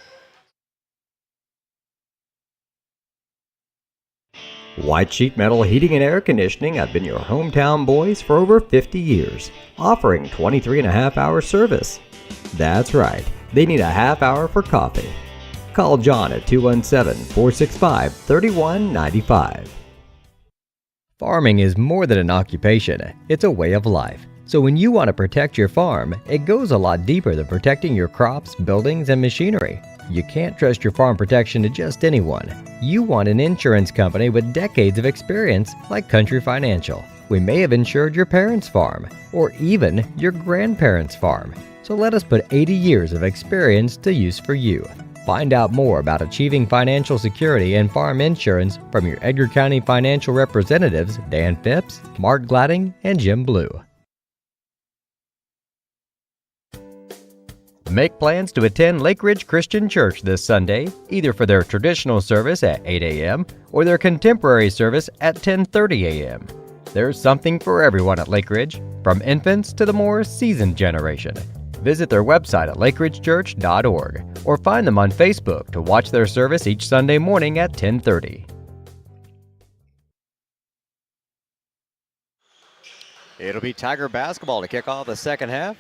White Sheet Metal Heating and Air Conditioning have been your hometown boys for over 50 years, offering 23.5-hour service. That's right, they need a half hour for coffee. Call John at 217-465-3195. Farming is more than an occupation, it's a way of life. So when you want to protect your farm, it goes a lot deeper than protecting your crops, buildings, and machinery. You can't trust your farm protection to just anyone. You want an insurance company with decades of experience like Country Financial. We may have insured your parents' farm, or even your grandparents' farm. So let us put 80 years of experience to use for you. Find out more about achieving financial security and farm insurance from your Edgar County financial representatives, Dan Phipps, Mark Gladding, and Jim Blue. Make plans to attend Lake Ridge Christian Church this Sunday, either for their traditional service at 8 a.m. or their contemporary service at 10:30 a.m. There's something for everyone at Lake Ridge, from infants to the more seasoned generation. Visit their website at lakeridgechurch.org or find them on Facebook to watch their service each Sunday morning at 10:30. It'll be Tiger basketball to kick off the second half.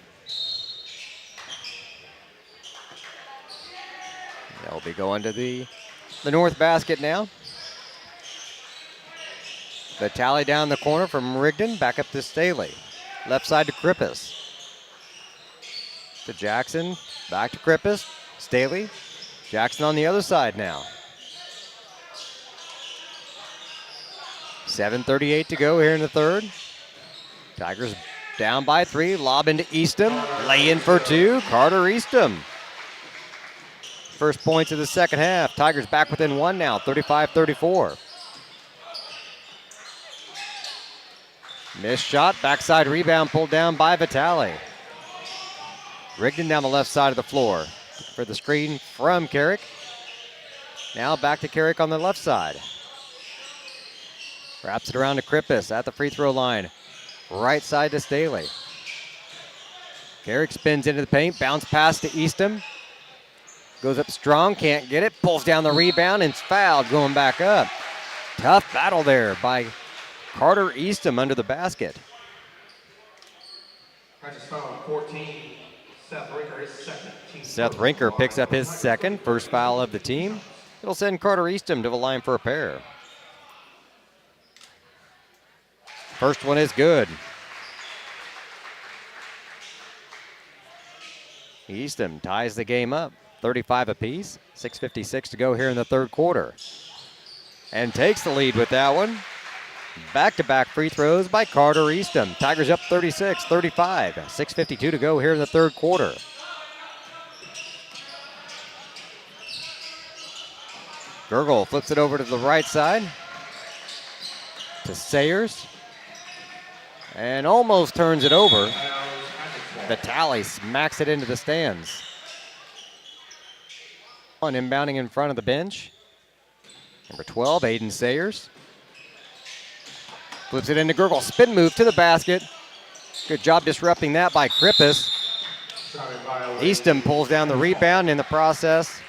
They'll be going to the north basket now. The tally down the corner from Rigdon, back up to Staley. Left side to Krippus. To Jackson, back to Krippus. Staley. Jackson on the other side now. 7:38 to go here in the third. Tigers down by 3. Lob into Eastham. Lay in for 2. Carter Eastham. First points of the second half. Tigers back within 1 now, 35-34. Missed shot, backside rebound pulled down by Vitale. Rigdon down the left side of the floor for the screen from Carrick. Now back to Carrick on the left side. Wraps it around to Krippus at the free throw line. Right side to Staley. Carrick spins into the paint, bounce pass to Eastham. Goes up strong, can't get it, pulls down the rebound, and it's fouled going back up. Tough battle there by Carter Eastham under the basket. Practice foul 14, Seth Rinker, his second. Seth Rinker picks up his second, first foul of the team. It'll send Carter Eastham to the line for a pair. First one is good. Eastham ties the game up. 35 apiece, 6:56 to go here in the third quarter. And takes the lead with that one. Back-to-back free throws by Carter Eastham. Tigers up 36-35, 6:52 to go here in the third quarter. Gergel flips it over to the right side to Sayers. And almost turns it over. Vitale smacks it into the stands. On inbounding in front of the bench. Number 12, Aiden Sayers. Flips it into Gergel. Spin move to the basket. Good job disrupting that by Krippus. Eastham pulls down the rebound in the process.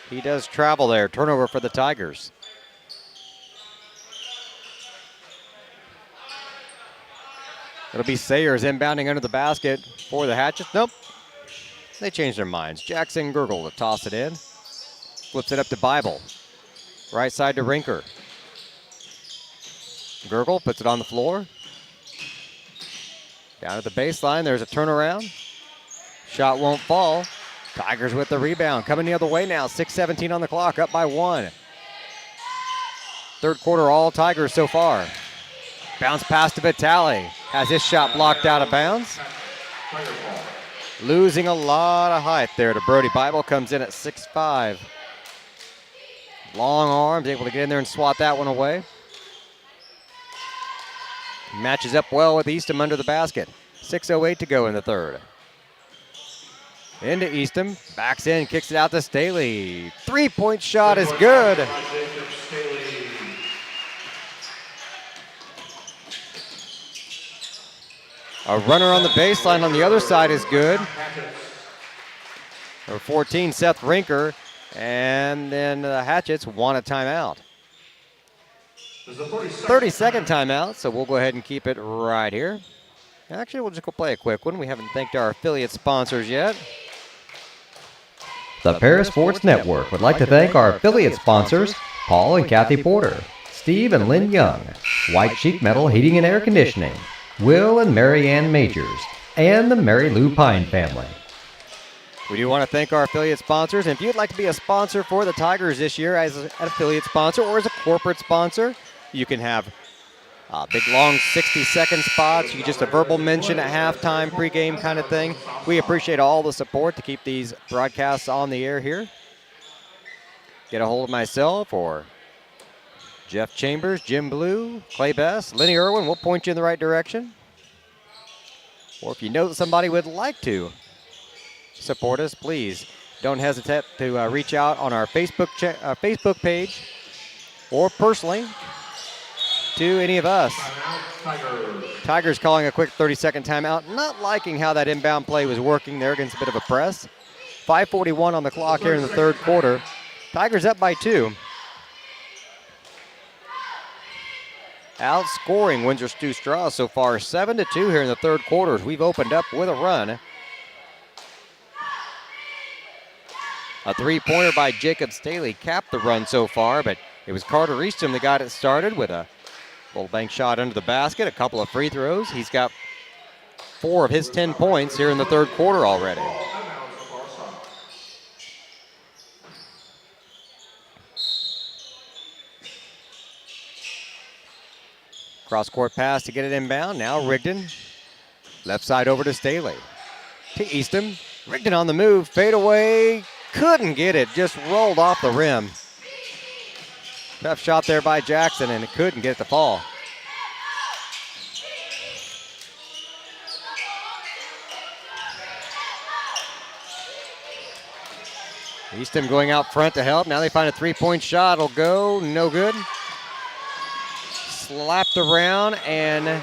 He does travel there. Turnover for the Tigers. It'll be Sayers inbounding under the basket for the Hatchets. Nope. They changed their minds. Jackson Gergel to toss it in. Flips it up to Bible. Right side to Rinker. Gergel puts it on the floor. Down at the baseline, there's a turnaround. Shot won't fall. Tigers with the rebound. Coming the other way now. 6:17 on the clock, up by 1. Third quarter, all Tigers so far. Bounce pass to Vitale. Has his shot blocked out of bounds. Losing a lot of height there to Brody Bible. Comes in at 6'5". Long arms, able to get in there and swat that one away. Matches up well with Eastham under the basket. 6:08 to go in the third. Into Eastham, backs in, kicks it out to Staley. Three-point shot is good. A runner on the baseline on the other side is good. Number 14, Seth Rinker, and then the Hatchets want a timeout. 30-second timeout, so we'll go ahead and keep it right here. Actually, we'll just go play a quick one. We haven't thanked our affiliate sponsors yet. The Paris Sports Network would like to thank our affiliate sponsors, Paul and Kathy Porter, Steve and Lynn Young, White Sheet Metal Heating and Air Conditioning, Will and Mary Ann Majors, and the Mary Lou Pine family. We do want to thank our affiliate sponsors. And if you'd like to be a sponsor for the Tigers this year as an affiliate sponsor or as a corporate sponsor, you can have big, long 60-second spots. You can just a verbal mention at halftime, pregame kind of thing. We appreciate all the support to keep these broadcasts on the air here. Get a hold of myself or Jeff Chambers, Jim Blue, Clay Best, Lenny Irwin. We'll point you in the right direction. Or if you know that somebody would like to support us, please don't hesitate to reach out on our Facebook page or personally to any of us. Tigers calling a quick 30-second timeout. Not liking how that inbound play was working there against a bit of a press. 5:41 on the clock here in the third quarter. Tigers up by 2. Outscoring Windsor Stew-Stras so far 7-2 here in the third quarter as we've opened up with a run. A three-pointer by Jacob Staley capped the run so far, but it was Carter Eastham that got it started with a little bank shot under the basket, a couple of free throws. He's got 4 of his 10 points here in the third quarter already. Cross-court pass to get it inbound. Now Rigdon. Left side over to Staley. To Eastham. Rigdon on the move. Fade away. Couldn't get it. Just rolled off the rim. Tough shot there by Jackson, and it couldn't get the fall. Eastham going out front to help. Now they find a three-point shot. It'll go. No good. Slapped around and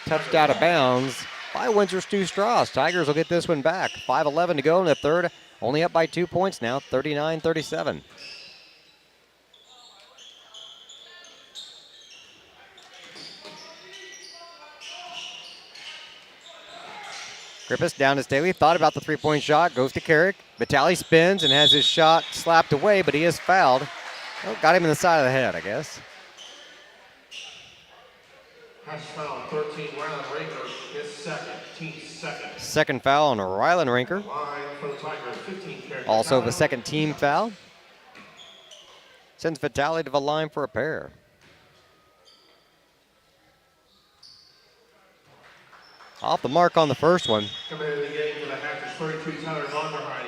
touched out of bounds by Windsor Stew-Stras. Tigers will get this one back. 5:11 to go in the third. Only up by 2 points now, 39-37. Grippus down to Staley. Thought about the three-point shot. Goes to Carrick. Vitale spins and has his shot slapped away, but he is fouled. Oh, got him in the side of the head, I guess. Has foul 13, Rylan Rinker, his second, team's second. Second foul on Rylan Rinker. Line for the Tigers, 15 carries. Also the second team foul. Sends Vitale to the line for a pair. Off the mark on the first one. Coming into the game for the Hatchets, 32, Tyler Vonderheide.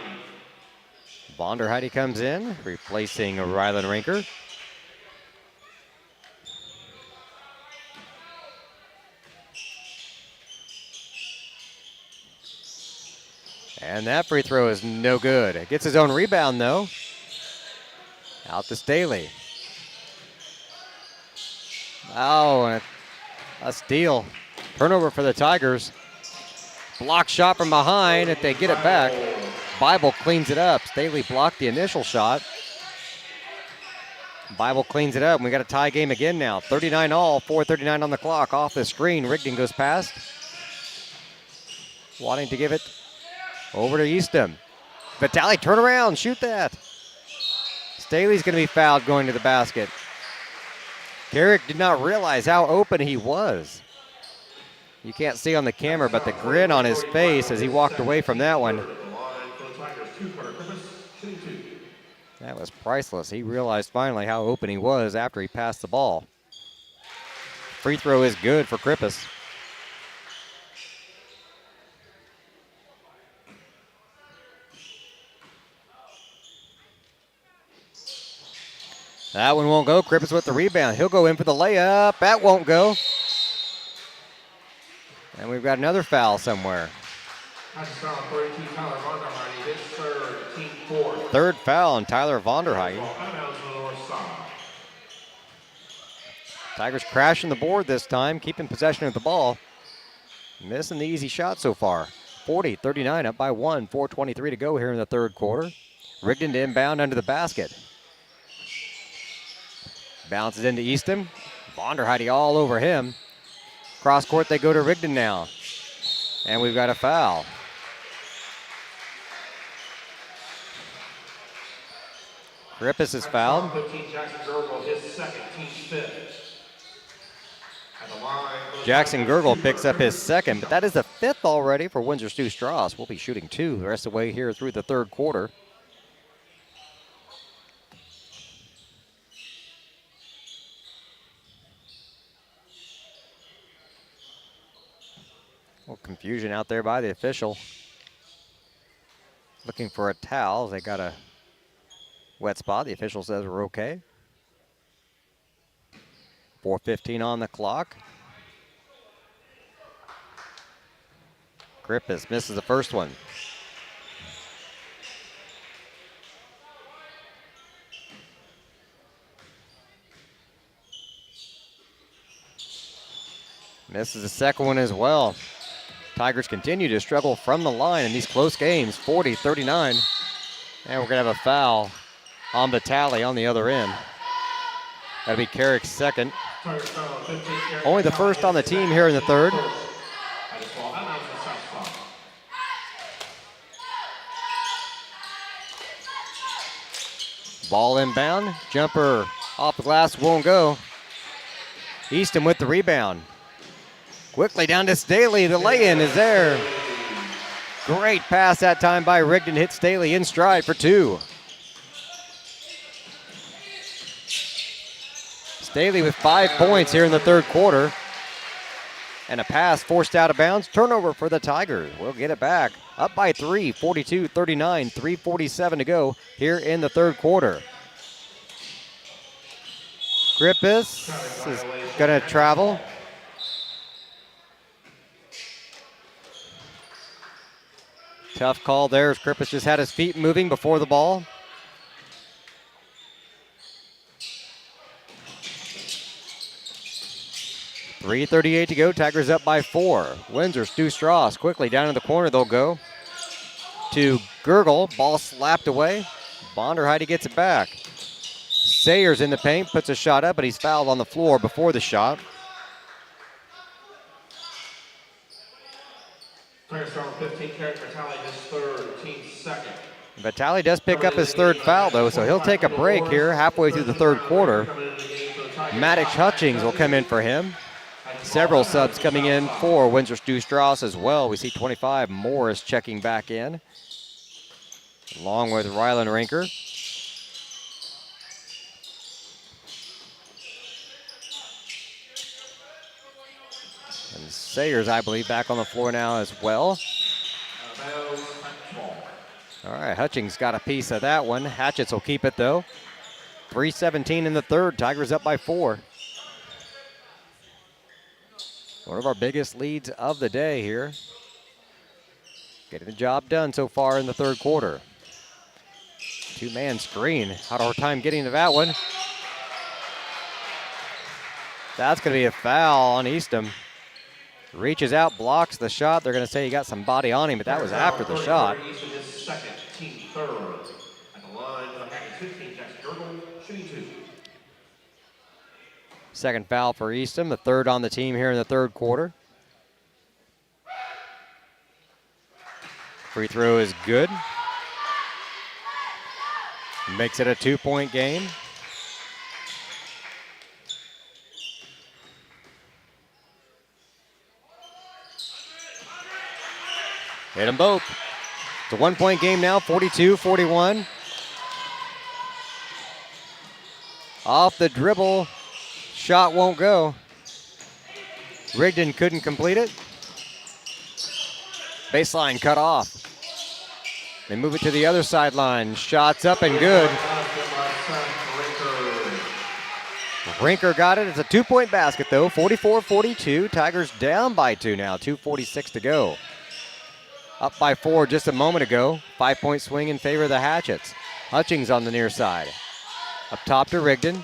Vonderheide comes in, replacing Rylan Rinker. And that free throw is no good. Gets his own rebound, though. Out to Staley. Oh, and a steal. Turnover for the Tigers. Block shot from behind. If they get it back, Bible cleans it up. Staley blocked the initial shot. Bible cleans it up, and we got a tie game again now. 39 all, 4:39 on the clock. Off the screen, Rigdon goes past. Wanting to give it over to Eastham. Vitale, turn around, shoot that. Staley's going to be fouled going to the basket. Carrick did not realize how open he was. You can't see on the camera, but the grin on his face as he walked away from that one. That was priceless. He realized finally how open he was after he passed the ball. Free throw is good for Grippus. That one won't go. Krippis with the rebound. He'll go in for the layup. That won't go. And we've got another foul somewhere. That's foul 32, Tyler Vonderheide. His third, team fourth. Third foul on Tyler Vonderheide. Timeout to the north side. Tigers crashing the board this time, keeping possession of the ball. Missing the easy shot so far. 40-39, up by 1, 4:23 to go here in the third quarter. Rigdon to inbound under the basket. Bounces into Easton. Vonderheide all over him. Cross court they go to Rigdon now. And we've got a foul. Krippis is fouled. 15, Jackson Gergel, his second, team fifth. At the line, Jackson Gergel picks up his second, but that is the fifth already for Windsor Stew-Stras. We'll be shooting 2 the rest of the way here through the third quarter. A little confusion out there by the official. Looking for a towel. They got a wet spot. The official says we're okay. 4:15 on the clock. Krippis misses the first one. Misses the second one as well. Tigers continue to struggle from the line in these close games, 40-39. And we're going to have a foul on the tally on the other end. That'll be Carrick's second. Only the first on the team here in the third. Ball inbound. Jumper off the glass won't go. Easton with the rebound. Quickly down to Staley. The lay-in is there. Great pass that time by Rigdon. Hit Staley in stride for 2. Staley with 5 points here in the third quarter. And a pass forced out of bounds. Turnover for the Tigers. We'll get it back. Up by 3, 42-39, 3:47 to go here in the third quarter. Krippis is going to travel. Tough call there as Krippis just had his feet moving before the ball. .338 to go. Tigers up by 4. Windsor, Stew-Stras quickly down in the corner. They'll go to Gergel. Ball slapped away. Vonderheide gets it back. Sayers in the paint, puts a shot up, but he's fouled on the floor before the shot. Starting 15, Carrick Vitale, his third, team second. Vitale does pick up his third foul, though, so he'll take a break here halfway through the third quarter. Maddox Hutchings will come in for him. Several subs coming in for Windsor Stew-Stras as well. We see 25 Morris checking back in, along with Rylan Rinker. And Sayers, I believe, back on the floor now as well. All right, Hutchings got a piece of that one. Hatchets will keep it, though. 3:17 in the third. Tigers up by 4. One of our biggest leads of the day here. Getting the job done so far in the third quarter. 2-man screen. Had a hard time getting to that one. That's going to be a foul on Eastham. Reaches out, blocks the shot. They're going to say he got some body on him, but that was after the shot. Second, team third. At the line, 15, Jackson Gergel, shooting 2. Second foul for Eastham, the third on the team here in the third quarter. Free throw is good. Makes it a 2-point game. Hit them both. It's a 1-point game now, 42-41. Off the dribble, shot won't go. Rigdon couldn't complete it. Baseline cut off. They move it to the other sideline. Shots up and good. Rinker got it. It's a 2-point basket, though. 44-42. Tigers down by 2 now. 2:46 to go. Up by 4 just a moment ago. 5-point swing in favor of the Hatchets. Hutchings on the near side. Up top to Rigdon.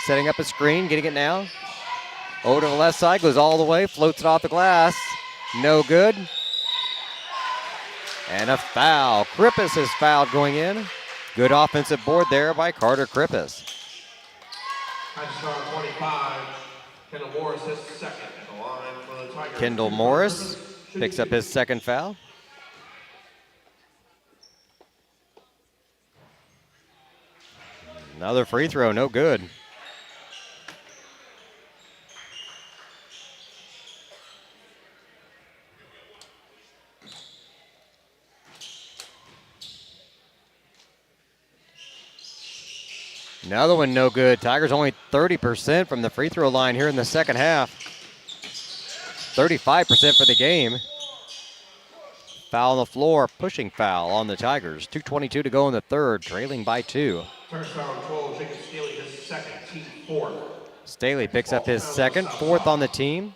Setting up a screen, getting it now. Over to the left side, goes all the way, floats it off the glass. No good. And a foul. Krippus is fouled going in. Good offensive board there by Carter Krippus. Hatchet 25. Kendall Morris his second at the line for the Tigers. Kendall Morris picks up his second foul. Another free throw, no good. Another one no good. Tigers only 30% from the free throw line here in the second half. 35% for the game. Foul on the floor, pushing foul on the Tigers. 2:22 to go in the third, trailing by 2. Turnstile 12, Jacob Staley his second, team fourth. Staley picks up his second, fourth on the team.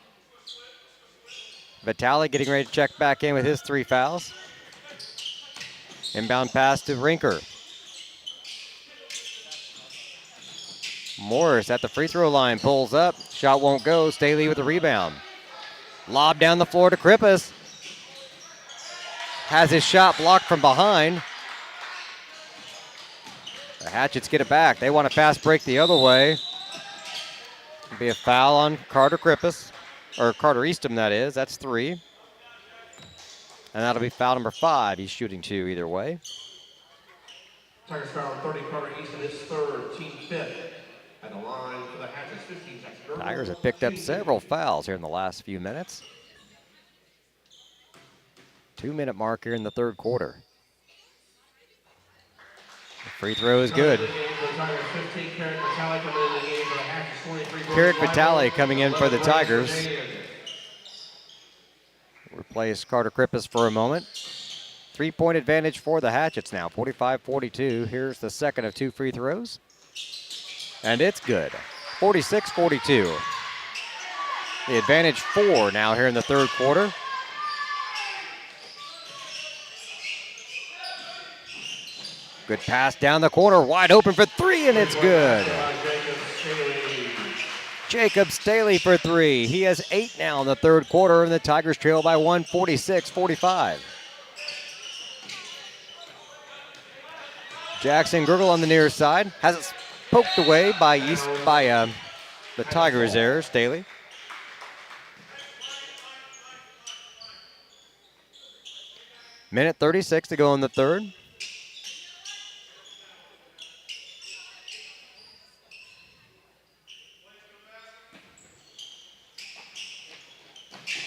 Vitale getting ready to check back in with his 3 fouls. Inbound pass to Rinker. Morris at the free throw line, pulls up. Shot won't go. Staley with the rebound. Lob down the floor to Krippus. Has his shot blocked from behind. The Hatchets get it back. They want a fast break the other way. It'll be a foul on Carter Krippus, or Carter Eastham, that is. That's 3. And that'll be foul number 5. He's shooting 2 either way. Tigers foul 30, Carter Easton his third, team fifth. At the line for the Hatchets, 15 seconds. Tigers have picked up several fouls here in the last few minutes. 2-minute mark here in the third quarter. The free throw is good. Carrick Vitale coming in for the Tigers. Replace Carter Krippus for a moment. 3-point advantage for the Hatchets now, 45-42. Here's the second of 2 free throws. And it's good, 46-42. The advantage 4 now here in the third quarter. Good pass down the corner, wide open for 3, and it's good. Jacob Staley for 3. He has 8 now in the third quarter, and the Tigers trail by 1, 46-45. Jackson Gurgle on the near side. Has it poked away by the Tigers there, Staley. Minute 36 to go in the third.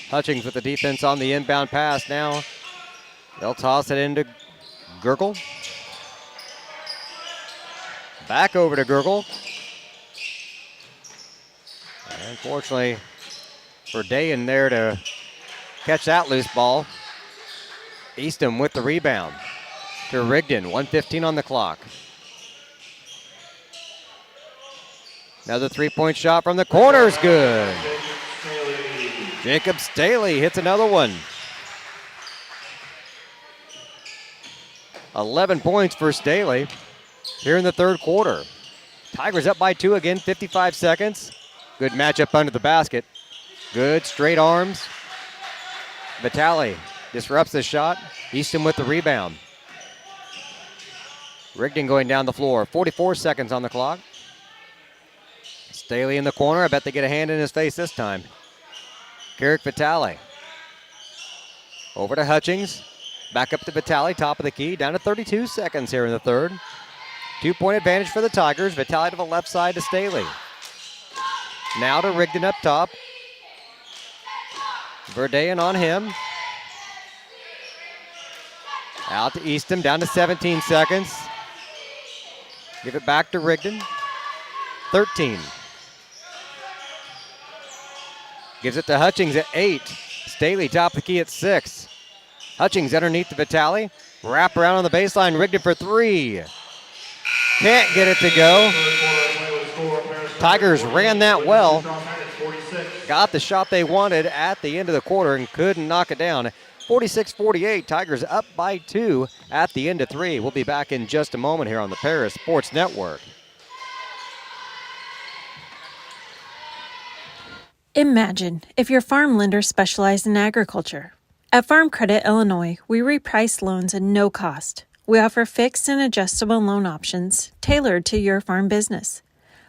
Hutchings with the defense on the inbound pass now. They'll toss it into Gurgle. Back over to Gurgle. Unfortunately for Day in there to catch that loose ball. Eastham with the rebound to Rigdon, 1:15 on the clock. Another 3-point shot from the corner is good. Jacob Staley hits another one. 11 points for Staley here in the third quarter. Tigers up by 2 again, 55 seconds. Good matchup under the basket. Good straight arms. Vitale disrupts the shot. Easton with the rebound. Rigdon going down the floor. 44 seconds on the clock. Staley in the corner. I bet they get a hand in his face this time. Carrick Vitale. Over to Hutchings. Back up to Vitale, top of the key. Down to 32 seconds here in the third. 2-point advantage for the Tigers. Vitale to the left side to Staley. Now to Rigdon up top. Verdean on him. Out to Eastham, down to 17 seconds. Give it back to Rigdon. 13. Gives it to Hutchings at 8. Staley top of the key at 6. Hutchings underneath the Vitale. Wrap around on the baseline. Rigdon for 3. Can't get it to go. Tigers ran that well. Stew-Stras, 46. Got the shot they wanted at the end of the quarter and couldn't knock it down. 46-48, Tigers up by 2 at the end of 3. We'll be back in just a moment here on the Paris Sports Network. Imagine if your farm lender specialized in agriculture. At Farm Credit Illinois, we reprice loans at no cost. We offer fixed and adjustable loan options tailored to your farm business.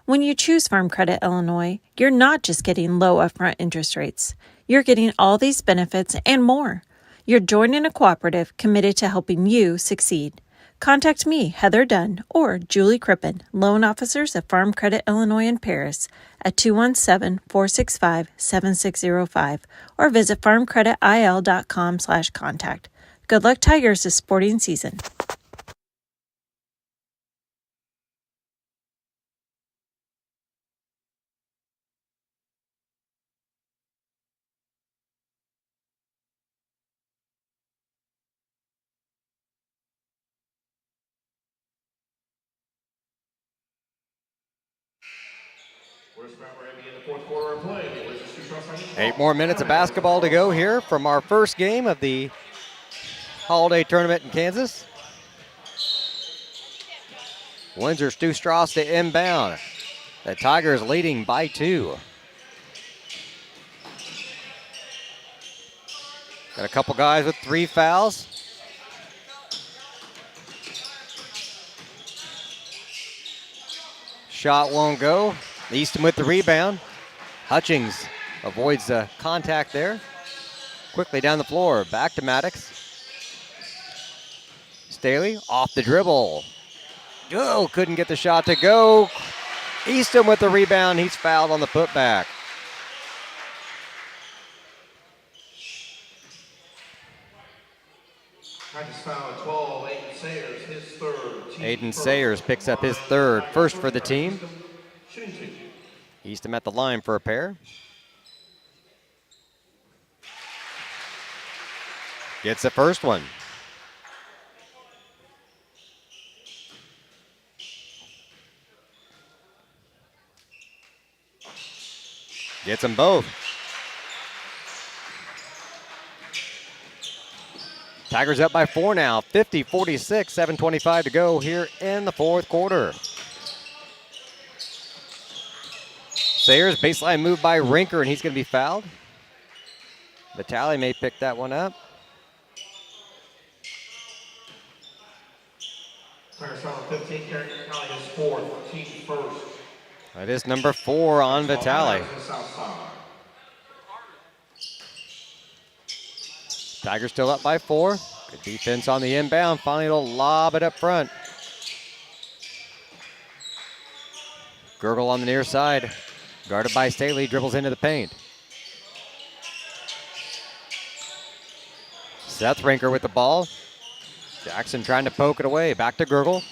When you choose Farm Credit Illinois, you're not just getting low upfront interest rates. You're getting all these benefits and more. You're joining a cooperative committed to helping you succeed. Contact me, Heather Dunn, or Julie Crippen, loan officers at Farm Credit Illinois in Paris at 217-465-7605 or visit farmcreditil.com/contact. Good luck, Tigers, this sporting season. We're going to be in the fourth quarter of play. The Windsor Stew-Stras running the 8 ball. more minutes of basketball to go here from our first game of the holiday tournament in Kansas. Windsor Stew-Stras to inbound. The Tigers leading by 2. Got a couple guys with 3 fouls. Shot won't go. Easton with the rebound. Hutchings avoids the contact there. Quickly down the floor. Back to Maddox. Staley off the dribble. Oh, couldn't get the shot to go. Easton with the rebound. He's fouled on the putback. Tigers foul 12. Aiden Sayers, his third. Team Aiden first. Sayers picks up his third. First for the team. Shooting 2. Easton at the line for a pair. Gets the first one. Gets them both. Tigers up by 4 now, 50-46, 7:25 to go here in the fourth quarter. Sayers, baseline move by Rinker, and he's going to be fouled. Vitale may pick that one up. Tigers foul 15. Carey Vitale, his fourth. Team first. That is number 4 on Vitale. Tigers on the south side. Tigers still up by 4. Good defense on the inbound. Finally, they'll lob it up front. Gurgle on the near side. Guarded by Staley, dribbles into the paint. Seth Rinker with the ball. Jackson trying to poke it away. Back to Gurgle.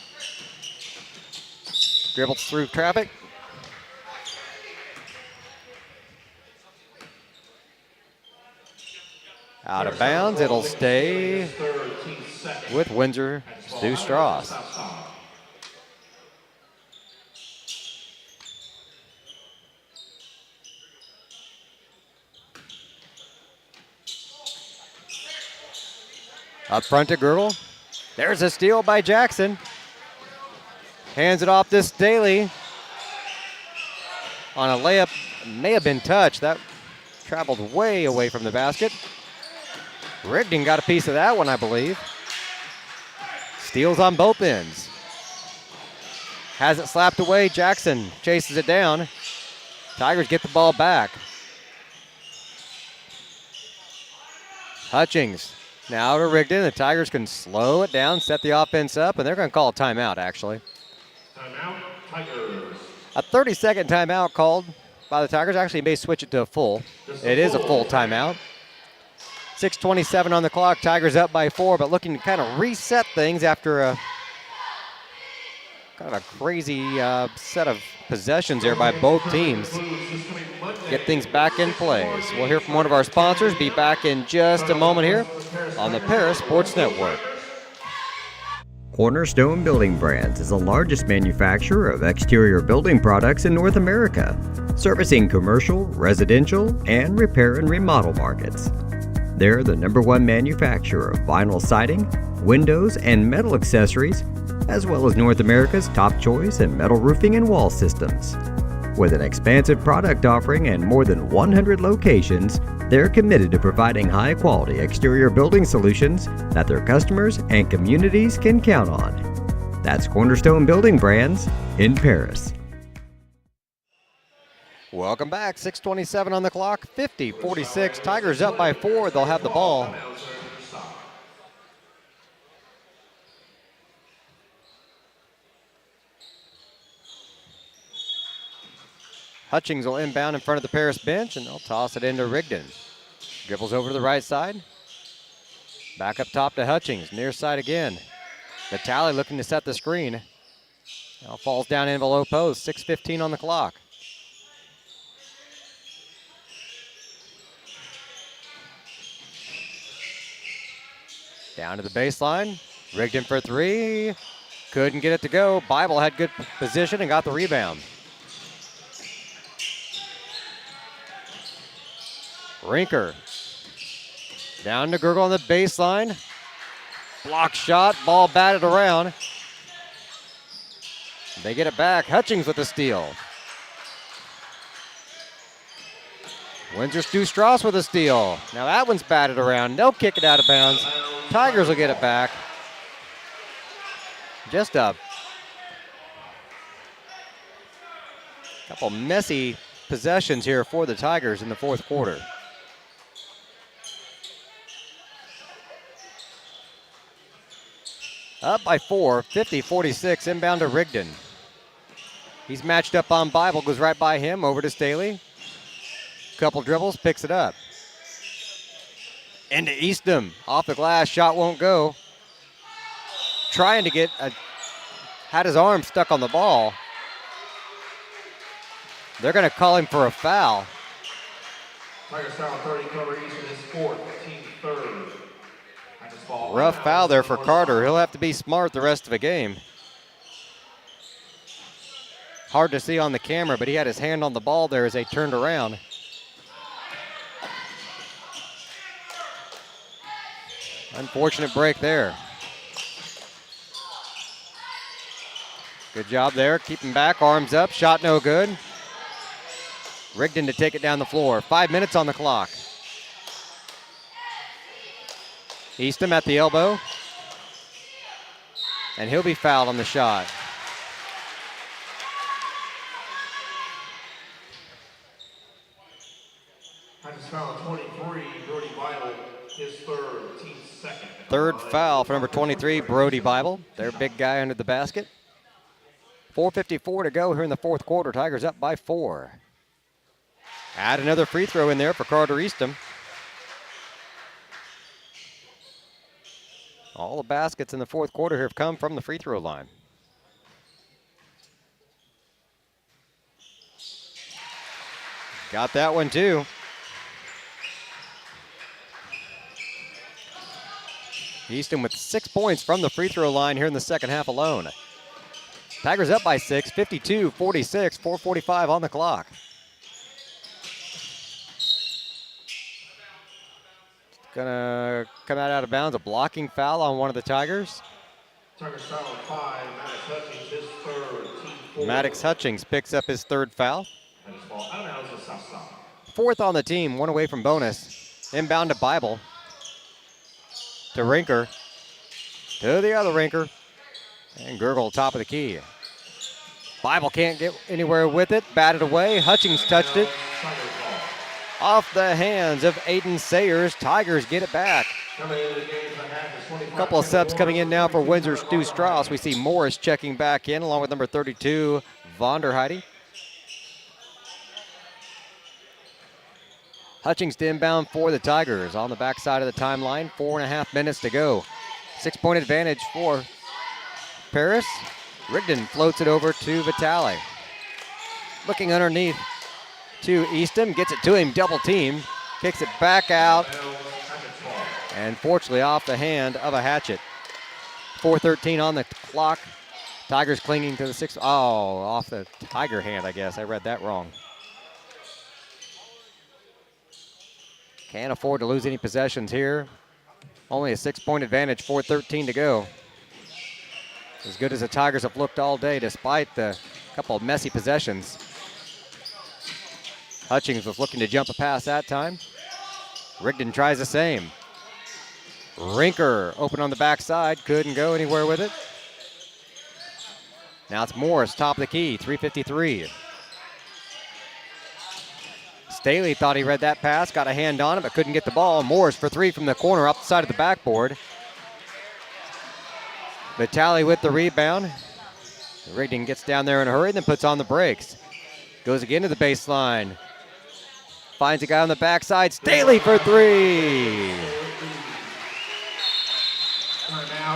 Dribbles through traffic. Out of bounds, it'll stay Third, team second. with Windsor Stew-Stras. South side. Up front to Gurgle. There's a steal by Jackson. Hands it off to Staley. On a layup, may have been touched. That traveled way away from the basket. Rigdon got a piece of that one, I believe. Steals on both ends. Has it slapped away. Jackson chases it down. Tigers get the ball back. Hutchings now to Rigdon. The Tigers can slow it down, set the offense up, and they're going to call a timeout, actually. Timeout, Tigers. A 30-second timeout called by the Tigers. Actually, may switch it to a full. It is a full timeout. 6:27 on the clock. Tigers up by 4, but looking to kind of reset things after a kind of a crazy set of possessions there by both teams. Get things back in place. We'll hear from one of our sponsors. Be back in just a moment here on the Paris Sports Network. Cornerstone Building Brands is the largest manufacturer of exterior building products in North America, servicing commercial, residential, and repair and remodel markets. They're the #1 manufacturer of vinyl siding, windows, and metal accessories, as well as North America's top choice in metal roofing and wall systems. With an expansive product offering and more than 100 locations, they're committed to providing high-quality exterior building solutions that their customers and communities can count on. That's Cornerstone Building Brands in Paris. Welcome back. 6:27 on the clock. 50-46. Tigers up by 4. They'll have the ball. Hutchings will inbound in front of the Paris bench, and they'll toss it into Rigdon. Dribbles over to the right side. Back up top to Hutchings. Near side again. Vitale looking to set the screen. Now falls down in below post. 6:15 on the clock. Down to the baseline. Rigdon for 3. Couldn't get it to go. Bible had good position and got the rebound. Rinker. Down to Gurgle on the baseline. Block shot. Ball batted around. They get it back. Hutchings with the steal. Windsor Stew-Stras with a steal. Now that one's batted around. They'll kick it out of bounds. Tigers will get it back. Just a couple messy possessions here for the Tigers in the fourth quarter. Up by 4, 50-46, inbound to Rigdon. He's matched up on Bible, goes right by him, over to Staley. Couple dribbles, picks it up. Into Eastham, off the glass, shot won't go. Trying to had his arm stuck on the ball. They're gonna call him for a foul. Tigers foul 30, cover Easton is 4th, team 3rd. Rough foul there for Carter. He'll have to be smart the rest of the game. Hard to see on the camera, but he had his hand on the ball there as they turned around. Unfortunate break there. Good job there, keeping back, arms up, shot no good. Rigdon to take it down the floor. 5 minutes on the clock. Eastham at the elbow. And he'll be fouled on the shot. Tigers foul 23, Brody Bible, his 3rd, team 2nd. Third foul for number 23, Brody Bible. Their big guy under the basket. 4:54 to go here in the fourth quarter. Tigers up by 4. Add another free throw in there for Carter Eastham. All the baskets in the fourth quarter here have come from the free throw line. Got that one too. Easton with 6 points from the free throw line here in the second half alone. Tigers up by 6, 52-46, 4:45 on the clock. Gonna come out of bounds, a blocking foul on one of the Tigers. Tigers foul 5, Maddox Hutchings, his 3rd, team 4. Maddox Hutchings picks up his 3rd foul. And his ball out of bounds to south side. 4th on the team, 1 away from bonus. Inbound to Bible. To Rinker. To the other Rinker. And Gurgle top of the key. Bible can't get anywhere with it. Batted away. Hutchings touched it. Off the hands of Aiden Sayers. Tigers get it back. A couple of subs coming in now for Windsor Stew-Stras. We see Morris checking back in along with number 32, Vonderheide. Hutchings to inbound for the Tigers on the backside of the timeline. 4.5 minutes to go. 6-point advantage for Paris. Rigdon floats it over to Vitale. Looking underneath to Eastham, gets it to him, double team, kicks it back out, and fortunately off the hand of a Hatchet. 4:13 on the clock. Tigers clinging to the 6. Oh, off the Tiger hand, I guess. I read that wrong. Can't afford to lose any possessions here. Only a 6-point advantage, 4:13 to go. As good as the Tigers have looked all day, despite the couple of messy possessions. Hutchings was looking to jump a pass that time. Rigdon tries the same. Rinker open on the backside, couldn't go anywhere with it. Now it's Morris, top of the key, 3:53. Staley thought he read that pass, got a hand on it, but couldn't get the ball. Morris for 3 from the corner, up the side of the backboard. Vitale with the rebound. Rigdon gets down there in a hurry, then puts on the brakes. Goes again to the baseline. Finds a guy on the backside. Staley for 3.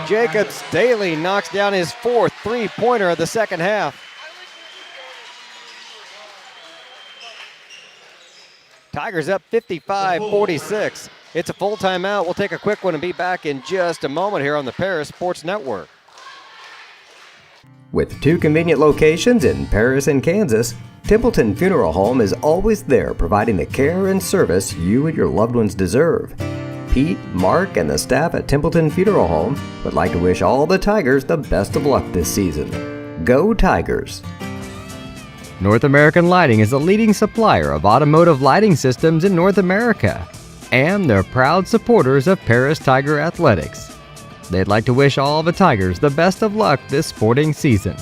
Jacob Staley knocks down his 4th three-pointer of the second half. Tigers up 55-46. It's a full timeout. We'll take a quick one and be back in just a moment here on the Paris Sports Network. With 2 convenient locations in Paris and Kansas, Templeton Funeral Home is always there providing the care and service you and your loved ones deserve. Pete, Mark, and the staff at Templeton Funeral Home would like to wish all the Tigers the best of luck this season. Go Tigers! North American Lighting is a leading supplier of automotive lighting systems in North America, and they're proud supporters of Paris Tiger Athletics. They'd like to wish all the Tigers the best of luck this sporting season.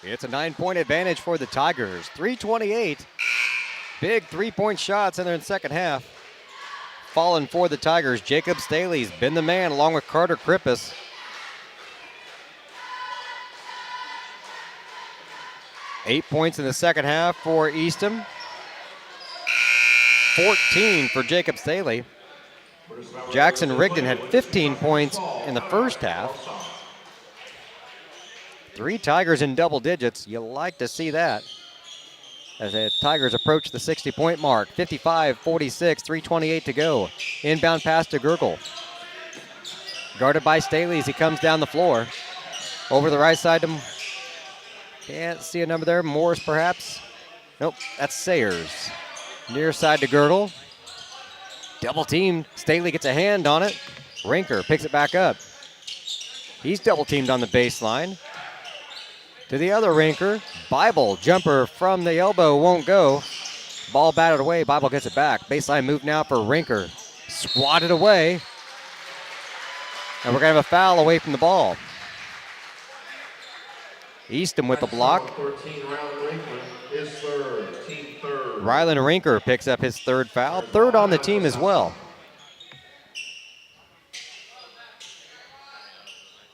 It's a 9-point advantage for the Tigers, 3:28. Big 3-point shots in their second half. Falling for the Tigers, Jacob Staley's been the man along with Carter Krippus. Eight points in the second half for Eastham. 14 for Jacob Staley. Jackson Rigdon had 15 points in the first half. 3 Tigers in double digits. You like to see that. As the Tigers approach the 60-point mark. 55-46, 3:28 to go. Inbound pass to Gergel. Guarded by Staley as he comes down the floor. Over the right side to... Can't see a number there. Morris, perhaps. Nope, that's Sayers. Near side to Girdle. Double teamed. Staley gets a hand on it. Rinker picks it back up. He's double teamed on the baseline. To the other Rinker. Bible, jumper from the elbow, won't go. Ball batted away. Bible gets it back. Baseline move now for Rinker. Swatted away. And we're going to have a foul away from the ball. Eastham with the block. 13, Rylan Rinker, his third, team third. Rylan Rinker picks up his 3rd foul. 3rd on the team as well.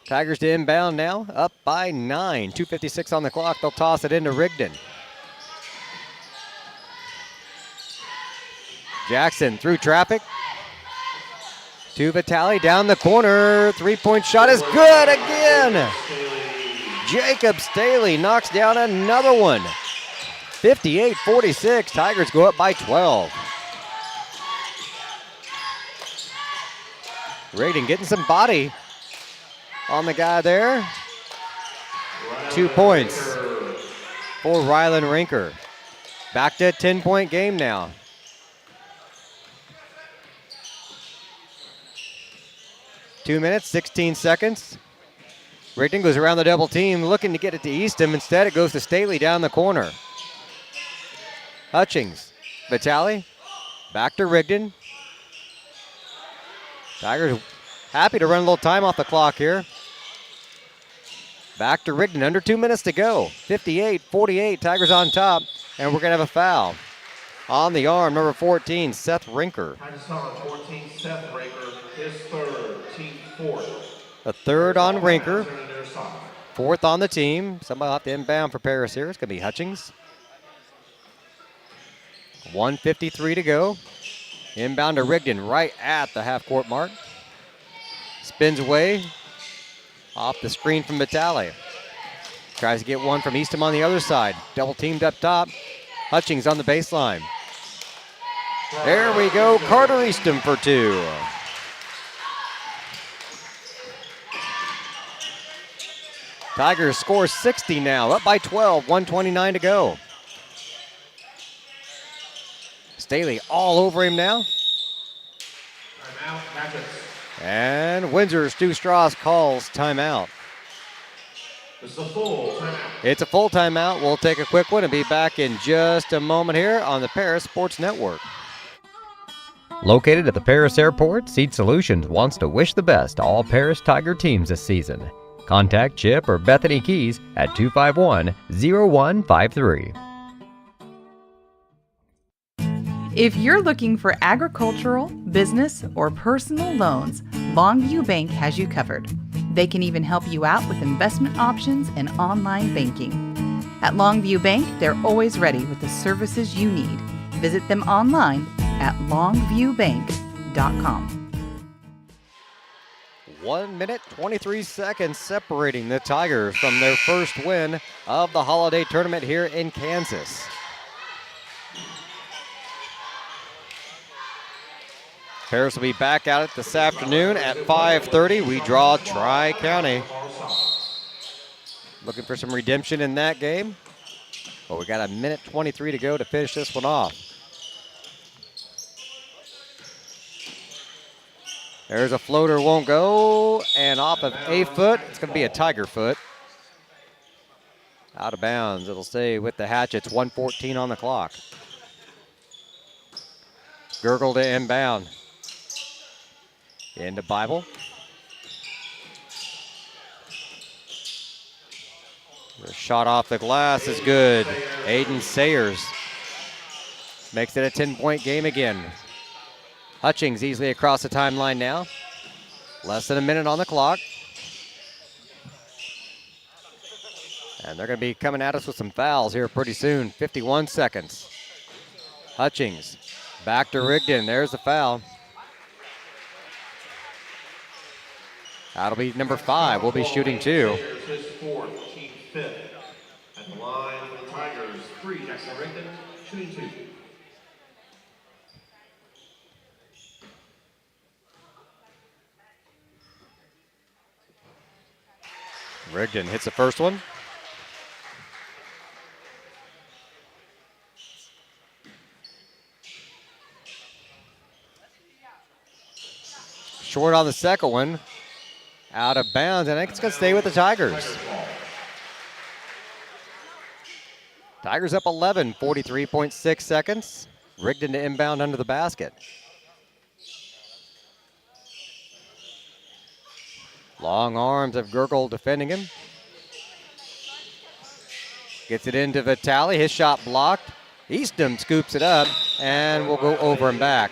Tigers to inbound now, up by 9. 2:56 on the clock. They'll toss it into Rigdon. Jackson through traffic. To Vitale down the corner. 3-point shot is good again. Jacob Staley knocks down another one. 58-46. Tigers go up by 12. Rigdon getting some body on the guy there. 2 points for Rylan Rinker. Back to a 10-point game now. Two minutes, 16 seconds. Rigdon goes around the double team, looking to get it to Eastham. Instead, it goes to Staley down the corner. Hutchings, Vitale, back to Rigdon. Tigers happy to run a little time off the clock here. Back to Rigdon, under 2 minutes to go. 58-48, Tigers on top, and we're going to have a foul. On the arm, number 14, Seth Rinker. Tigers foul on 14, Seth Rinker, his 3rd, team 4th. A 3rd on Rinker. 4th on the team. Somebody will have to inbound for Paris here. It's going to be Hutchings. 1:53 to go. Inbound to Rigdon right at the half-court mark. Spins away. Off the screen from Vitale. Tries to get one from Eastham on the other side. Double teamed up top. Hutchings on the baseline. There we go. Carter Eastham for 2. Tigers score 60 now, up by 12, 1:29 to go. Staley all over him now. Timeout, Hatchets. And Windsor Stew-Stras calls timeout. This is a full timeout. It's a full timeout. We'll take a quick one and be back in just a moment here on the Paris Sports Network. Located at the Paris Airport, Seat Solutions wants to wish the best to all Paris Tiger teams this season. Contact Chip or Bethany Keys at 251-0153. If you're looking for agricultural, business, or personal loans, Longview Bank has you covered. They can even help you out with investment options and online banking. At Longview Bank, they're always ready with the services you need. Visit them online at longviewbank.com. 1 minute, 23 seconds separating the Tigers from their first win of the holiday tournament here in Kansas. Paris will be back at it this afternoon at 5:30. We draw Tri-County. Looking for some redemption in that game. But we got a minute 23 to go to finish this one off. There's a floater, won't go, and off of a foot, it's going to be a Tiger foot. Out of bounds, it'll stay with the Hatchets, 1:14 on the clock. Gurgle to inbound. Into Bible. The shot off the glass is good. Aiden Sayers makes it a 10-point game again. Hutchings easily across the timeline now. Less than a minute on the clock. And they're going to be coming at us with some fouls here pretty soon. 51 seconds. Hutchings back to Rigdon. There's the foul. That'll be number 5. We'll be shooting 2. His fourth, team fifth. At the line for the Tigers, 3, Jackson Rigdon, shooting 2. Rigdon hits the first one. Short on the second one. Out of bounds, and I think it's going to stay with the Tigers. Tigers up 11, 43.6 seconds. Rigdon to inbound under the basket. Long arms of Gurgle defending him. Gets it into Vitale. His shot blocked. Eastham scoops it up, and we'll go over and back.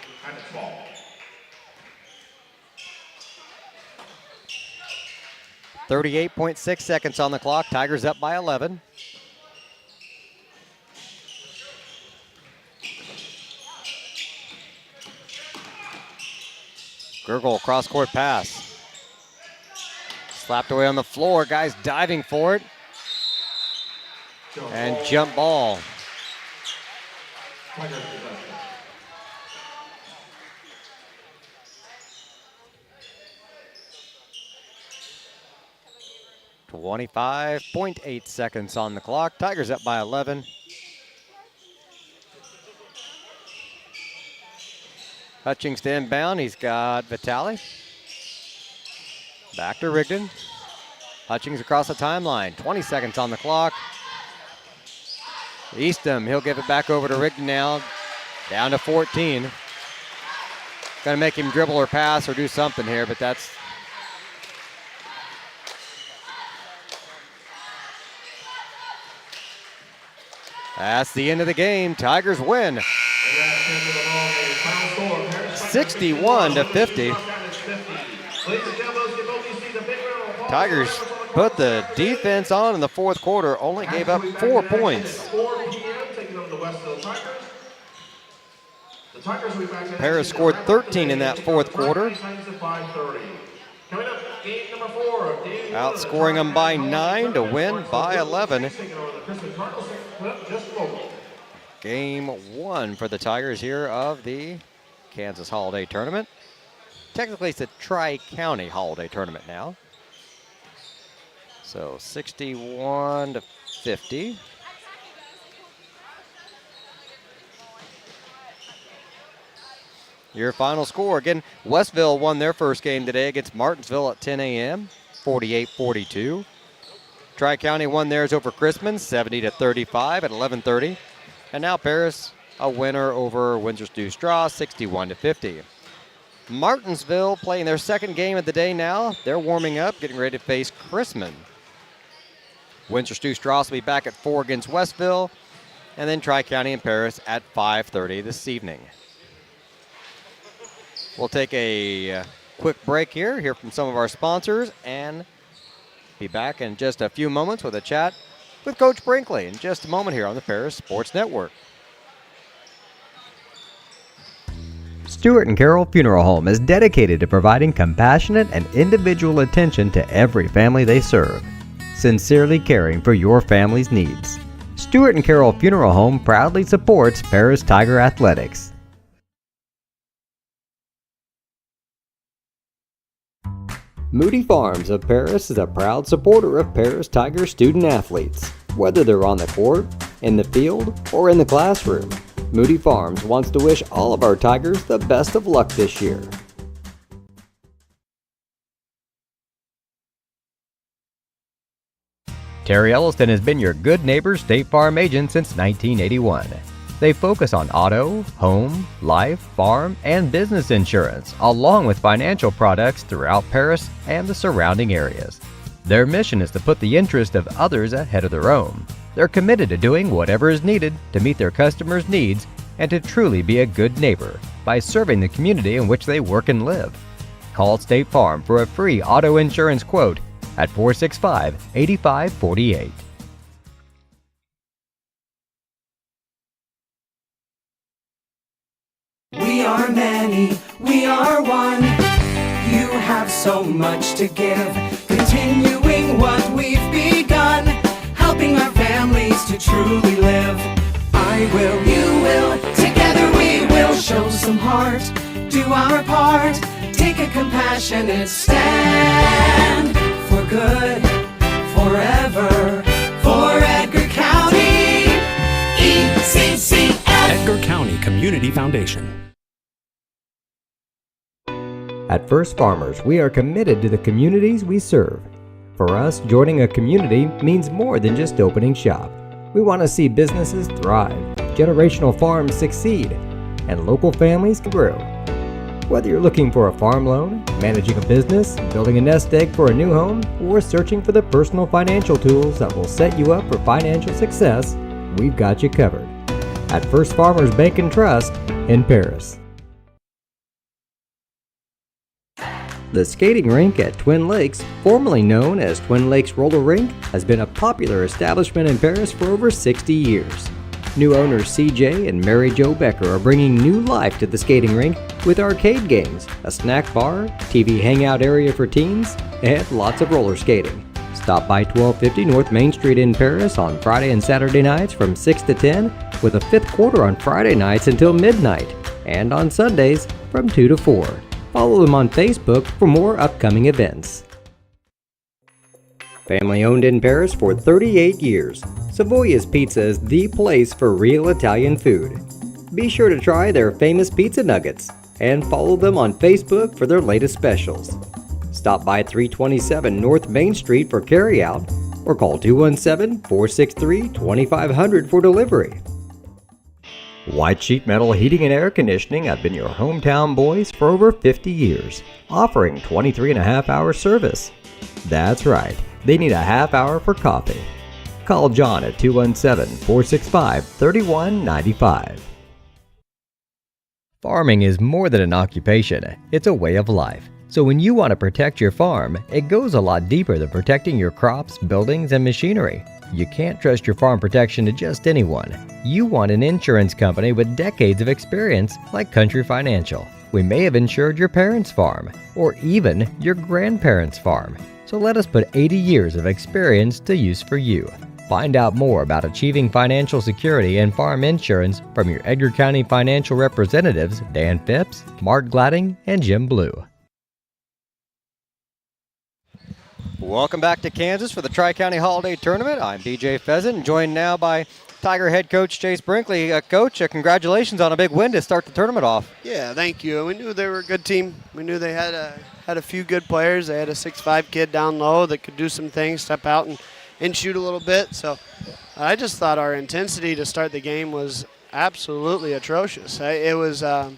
38.6 seconds on the clock. Tigers up by 11. Gurgle cross-court pass. Slapped away on the floor. Guys diving for it. And jump ball. Tigers possession. 25.8 seconds on the clock. Tigers up by 11. Hutchings to inbound. He's got Vitale. Back to Rigdon. Hutchings across the timeline. 20 seconds on the clock. Eastham, he'll give it back over to Rigdon now. Down to 14. Gonna make him dribble or pass or do something here, but that's the end of the game. Tigers win 61 to 50. Tigers put the defense on in the fourth quarter, only gave up 4 points. Paris scored 13 in that fourth quarter, outscoring them by 9 to win by 11. Game 1 for the Tigers here of the Kansas Holiday Tournament. Technically, it's a Tri-County Holiday Tournament now. So 61-50. Your final score, again, Westville won their first game today against Martinsville at 10 a.m., 48-42. Tri-County won theirs over Chrisman, 70-35 at 11:30. And now Paris, a winner over Windsor Stew-Stras, 61-50. Martinsville playing their second game of the day now. They're warming up, getting ready to face Chrisman. Windsor Stew-Stras will be back at 4 against Westville, and then Tri-County and Paris at 5:30 this evening. We'll take a quick break here, hear from some of our sponsors, and be back in just a few moments with a chat with Coach Brinkley in just a moment here on the Paris Sports Network. Stewart and Carroll Funeral Home is dedicated to providing compassionate and individual attention to every family they serve, sincerely caring for your family's needs. Stewart and Carroll Funeral Home proudly supports Paris Tiger Athletics. Moody Farms of Paris is a proud supporter of Paris Tiger student athletes. Whether they're on the court, in the field, or in the classroom, Moody Farms wants to wish all of our Tigers the best of luck this year. Terry Elliston has been your good neighbor State Farm agent since 1981. They focus on auto, home, life, farm, and business insurance, along with financial products throughout Paris and the surrounding areas. Their mission is to put the interest of others ahead of their own. They're committed to doing whatever is needed to meet their customers' needs and to truly be a good neighbor by serving the community in which they work and live. Call State Farm for a free auto insurance quote at 465-8548. We are many, we are one. You have so much to give, continuing what we've begun, helping our families to truly live. I will, you will, together we will show some heart, do our part, take a compassionate stand for good, forever, for Edgar County, ECCF. Edgar County Community Foundation. At First Farmers, we are committed to the communities we serve. For us, joining a community means more than just opening shop. We want to see businesses thrive, generational farms succeed, and local families grow. Whether you're looking for a farm loan, managing a business, building a nest egg for a new home, or searching for the personal financial tools that will set you up for financial success, we've got you covered. At First Farmers Bank and Trust in Paris. The skating rink at Twin Lakes, formerly known as Twin Lakes Roller Rink, has been a popular establishment in Paris for over 60 years. New owners CJ and Mary Jo Becker are bringing new life to the skating rink with arcade games, a snack bar, TV hangout area for teens, and lots of roller skating. Stop by 1250 North Main Street in Paris on Friday and Saturday nights from 6 to 10, with a fifth quarter on Friday nights until midnight, and on Sundays from 2 to 4. Follow them on Facebook for more upcoming events. Family owned in Paris for 38 years, Savoya's Pizza is the place for real Italian food. Be sure to try their famous pizza nuggets and follow them on Facebook for their latest specials. Stop by 327 North Main Street for carryout or call 217-463-2500 for delivery. White Sheet Metal Heating and Air Conditioning have been your hometown boys for over 50 years, offering 23.5-hour service. That's right, they need a half hour for coffee. Call John at 217-465-3195. Farming is more than an occupation, it's a way of life. So when you want to protect your farm, it goes a lot deeper than protecting your crops, buildings, and machinery. You can't trust your farm protection to just anyone. You want an insurance company with decades of experience like Country Financial. We may have insured your parents' farm or even your grandparents' farm. So let us put 80 years of experience to use for you. Find out more about achieving financial security and farm insurance from your Edgar County financial representatives Dan Phipps, Mark Gladding, and Jim Blue. Welcome back to Kansas for the Tri-County Holiday Tournament. I'm BJ Pheasant, joined now by Tiger head coach Chase Brinkley. Coach, congratulations on a big win to start the tournament off. Yeah, thank you. We knew they were a good team. We knew they had a few good players. They had a 6'5" kid down low that could do some things, step out and shoot a little bit. So I just thought our intensity to start the game was absolutely atrocious. It was, and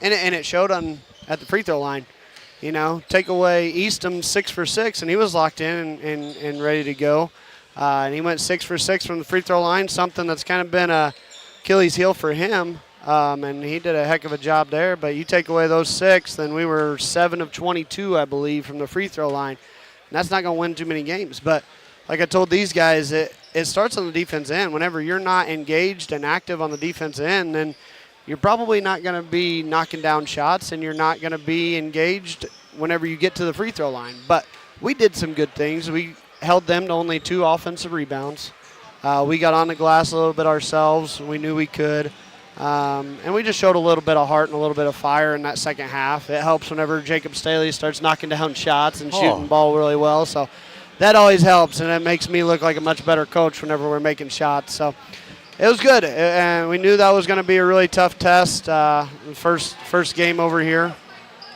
it showed at the free throw line. You know, take away Eastham 6 for 6, and he was locked in and ready to go. And he went 6 for 6 from the free throw line, something that's kind of been a Achilles heel for him. And he did a heck of a job there. But you take away those 6, then we were 7 of 22, I believe, from the free throw line. And that's not going to win too many games. But like I told these guys, it starts on the defense end. Whenever you're not engaged and active on the defense end, then you're probably not going to be knocking down shots, and you're not going to be engaged whenever you get to the free throw line. But we did some good things. We held them to only 2 offensive rebounds. We got on the glass a little bit ourselves. We knew we could. And we just showed a little bit of heart and a little bit of fire in that second half. It helps whenever Jacob Staley starts knocking down shots and shooting the ball really well. So that always helps, and it makes me look like a much better coach whenever we're making shots. So it was good, and we knew that was going to be a really tough test, first game over here.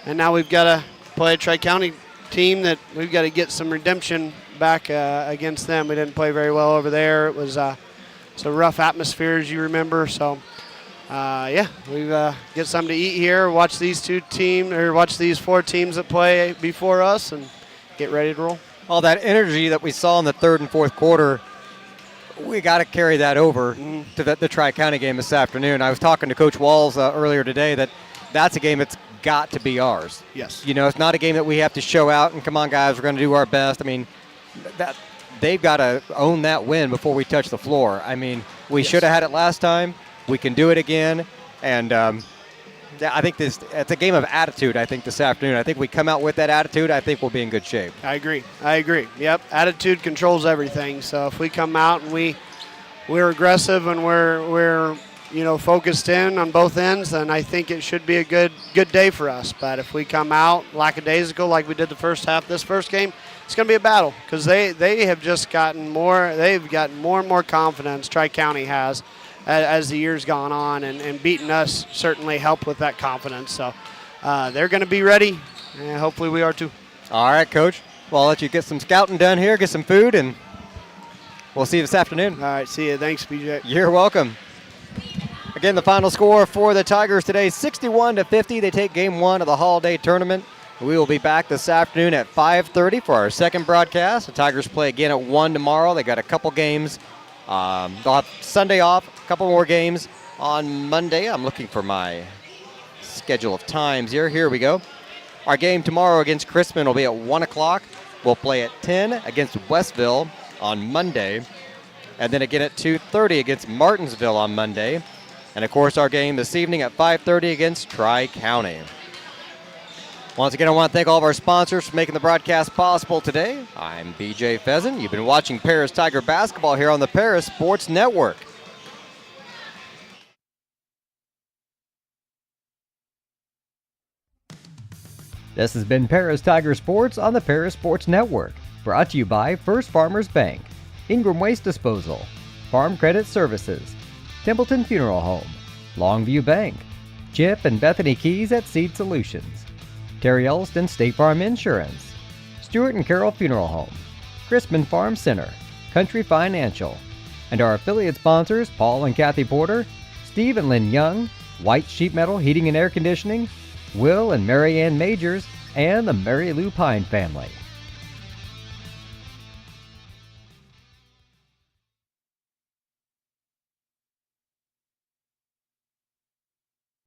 And now we've got to play a Tri-County team that we've got to get some redemption back against them. We didn't play very well over there. It was it's a rough atmosphere, as you remember. So, we get something to eat here, watch these 4 teams that play before us, and get ready to roll. All that energy that we saw in the third and fourth quarter, we got to carry that over to the Tri-County game this afternoon. I was talking to Coach Walls earlier today that's a game that's got to be ours. Yes. You know, it's not a game that we have to show out and come on, guys, we're going to do our best. I mean, they've got to own that win before we touch the floor. I mean, we should have had it last time. We can do it again. And I think it's a game of attitude, I think, this afternoon. I think we come out with that attitude, I think we'll be in good shape. I agree. Yep, attitude controls everything. So if we come out and we're aggressive and we're focused in on both ends, then I think it should be a good day for us. But if we come out lackadaisical like we did the first half this first game, it's going to be a battle, because they have just gotten more. They've gotten more and more confidence. Tri-County has as the years gone on, and beating us certainly helped with that confidence. So they're going to be ready, and hopefully we are too. All right, Coach. Well, I'll let you get some scouting done here, get some food, and we'll see you this afternoon. All right, see you. Thanks, BJ. You're welcome. Again, the final score for the Tigers today, 61-50. They take game 1 of the holiday tournament. We will be back this afternoon at 5:30 for our second broadcast. The Tigers play again at 1 tomorrow. They got a couple games. They'll have Sunday off, a couple more games on Monday. I'm looking for my schedule of times here. Here we go. Our game tomorrow against Crispin will be at 1 o'clock. We'll play at 10 against Westville on Monday. And then again at 2:30 against Martinsville on Monday. And, of course, our game this evening at 5:30 against Tri-County. Once again, I want to thank all of our sponsors for making the broadcast possible today. I'm BJ Pheasant. You've been watching Paris Tiger basketball here on the Paris Sports Network. This has been Paris Tiger Sports on the Paris Sports Network. Brought to you by First Farmers Bank, Ingram Waste Disposal, Farm Credit Services, Templeton Funeral Home, Longview Bank, Chip and Bethany Keys at Seed Solutions, Terry Elston State Farm Insurance, Stewart and Carroll Funeral Home, Crispin Farm Center, Country Financial, and our affiliate sponsors Paul and Kathy Porter, Steve and Lynn Young, White Sheet Metal Heating and Air Conditioning, Will and Mary Ann Majors, and the Mary Lou Pine family.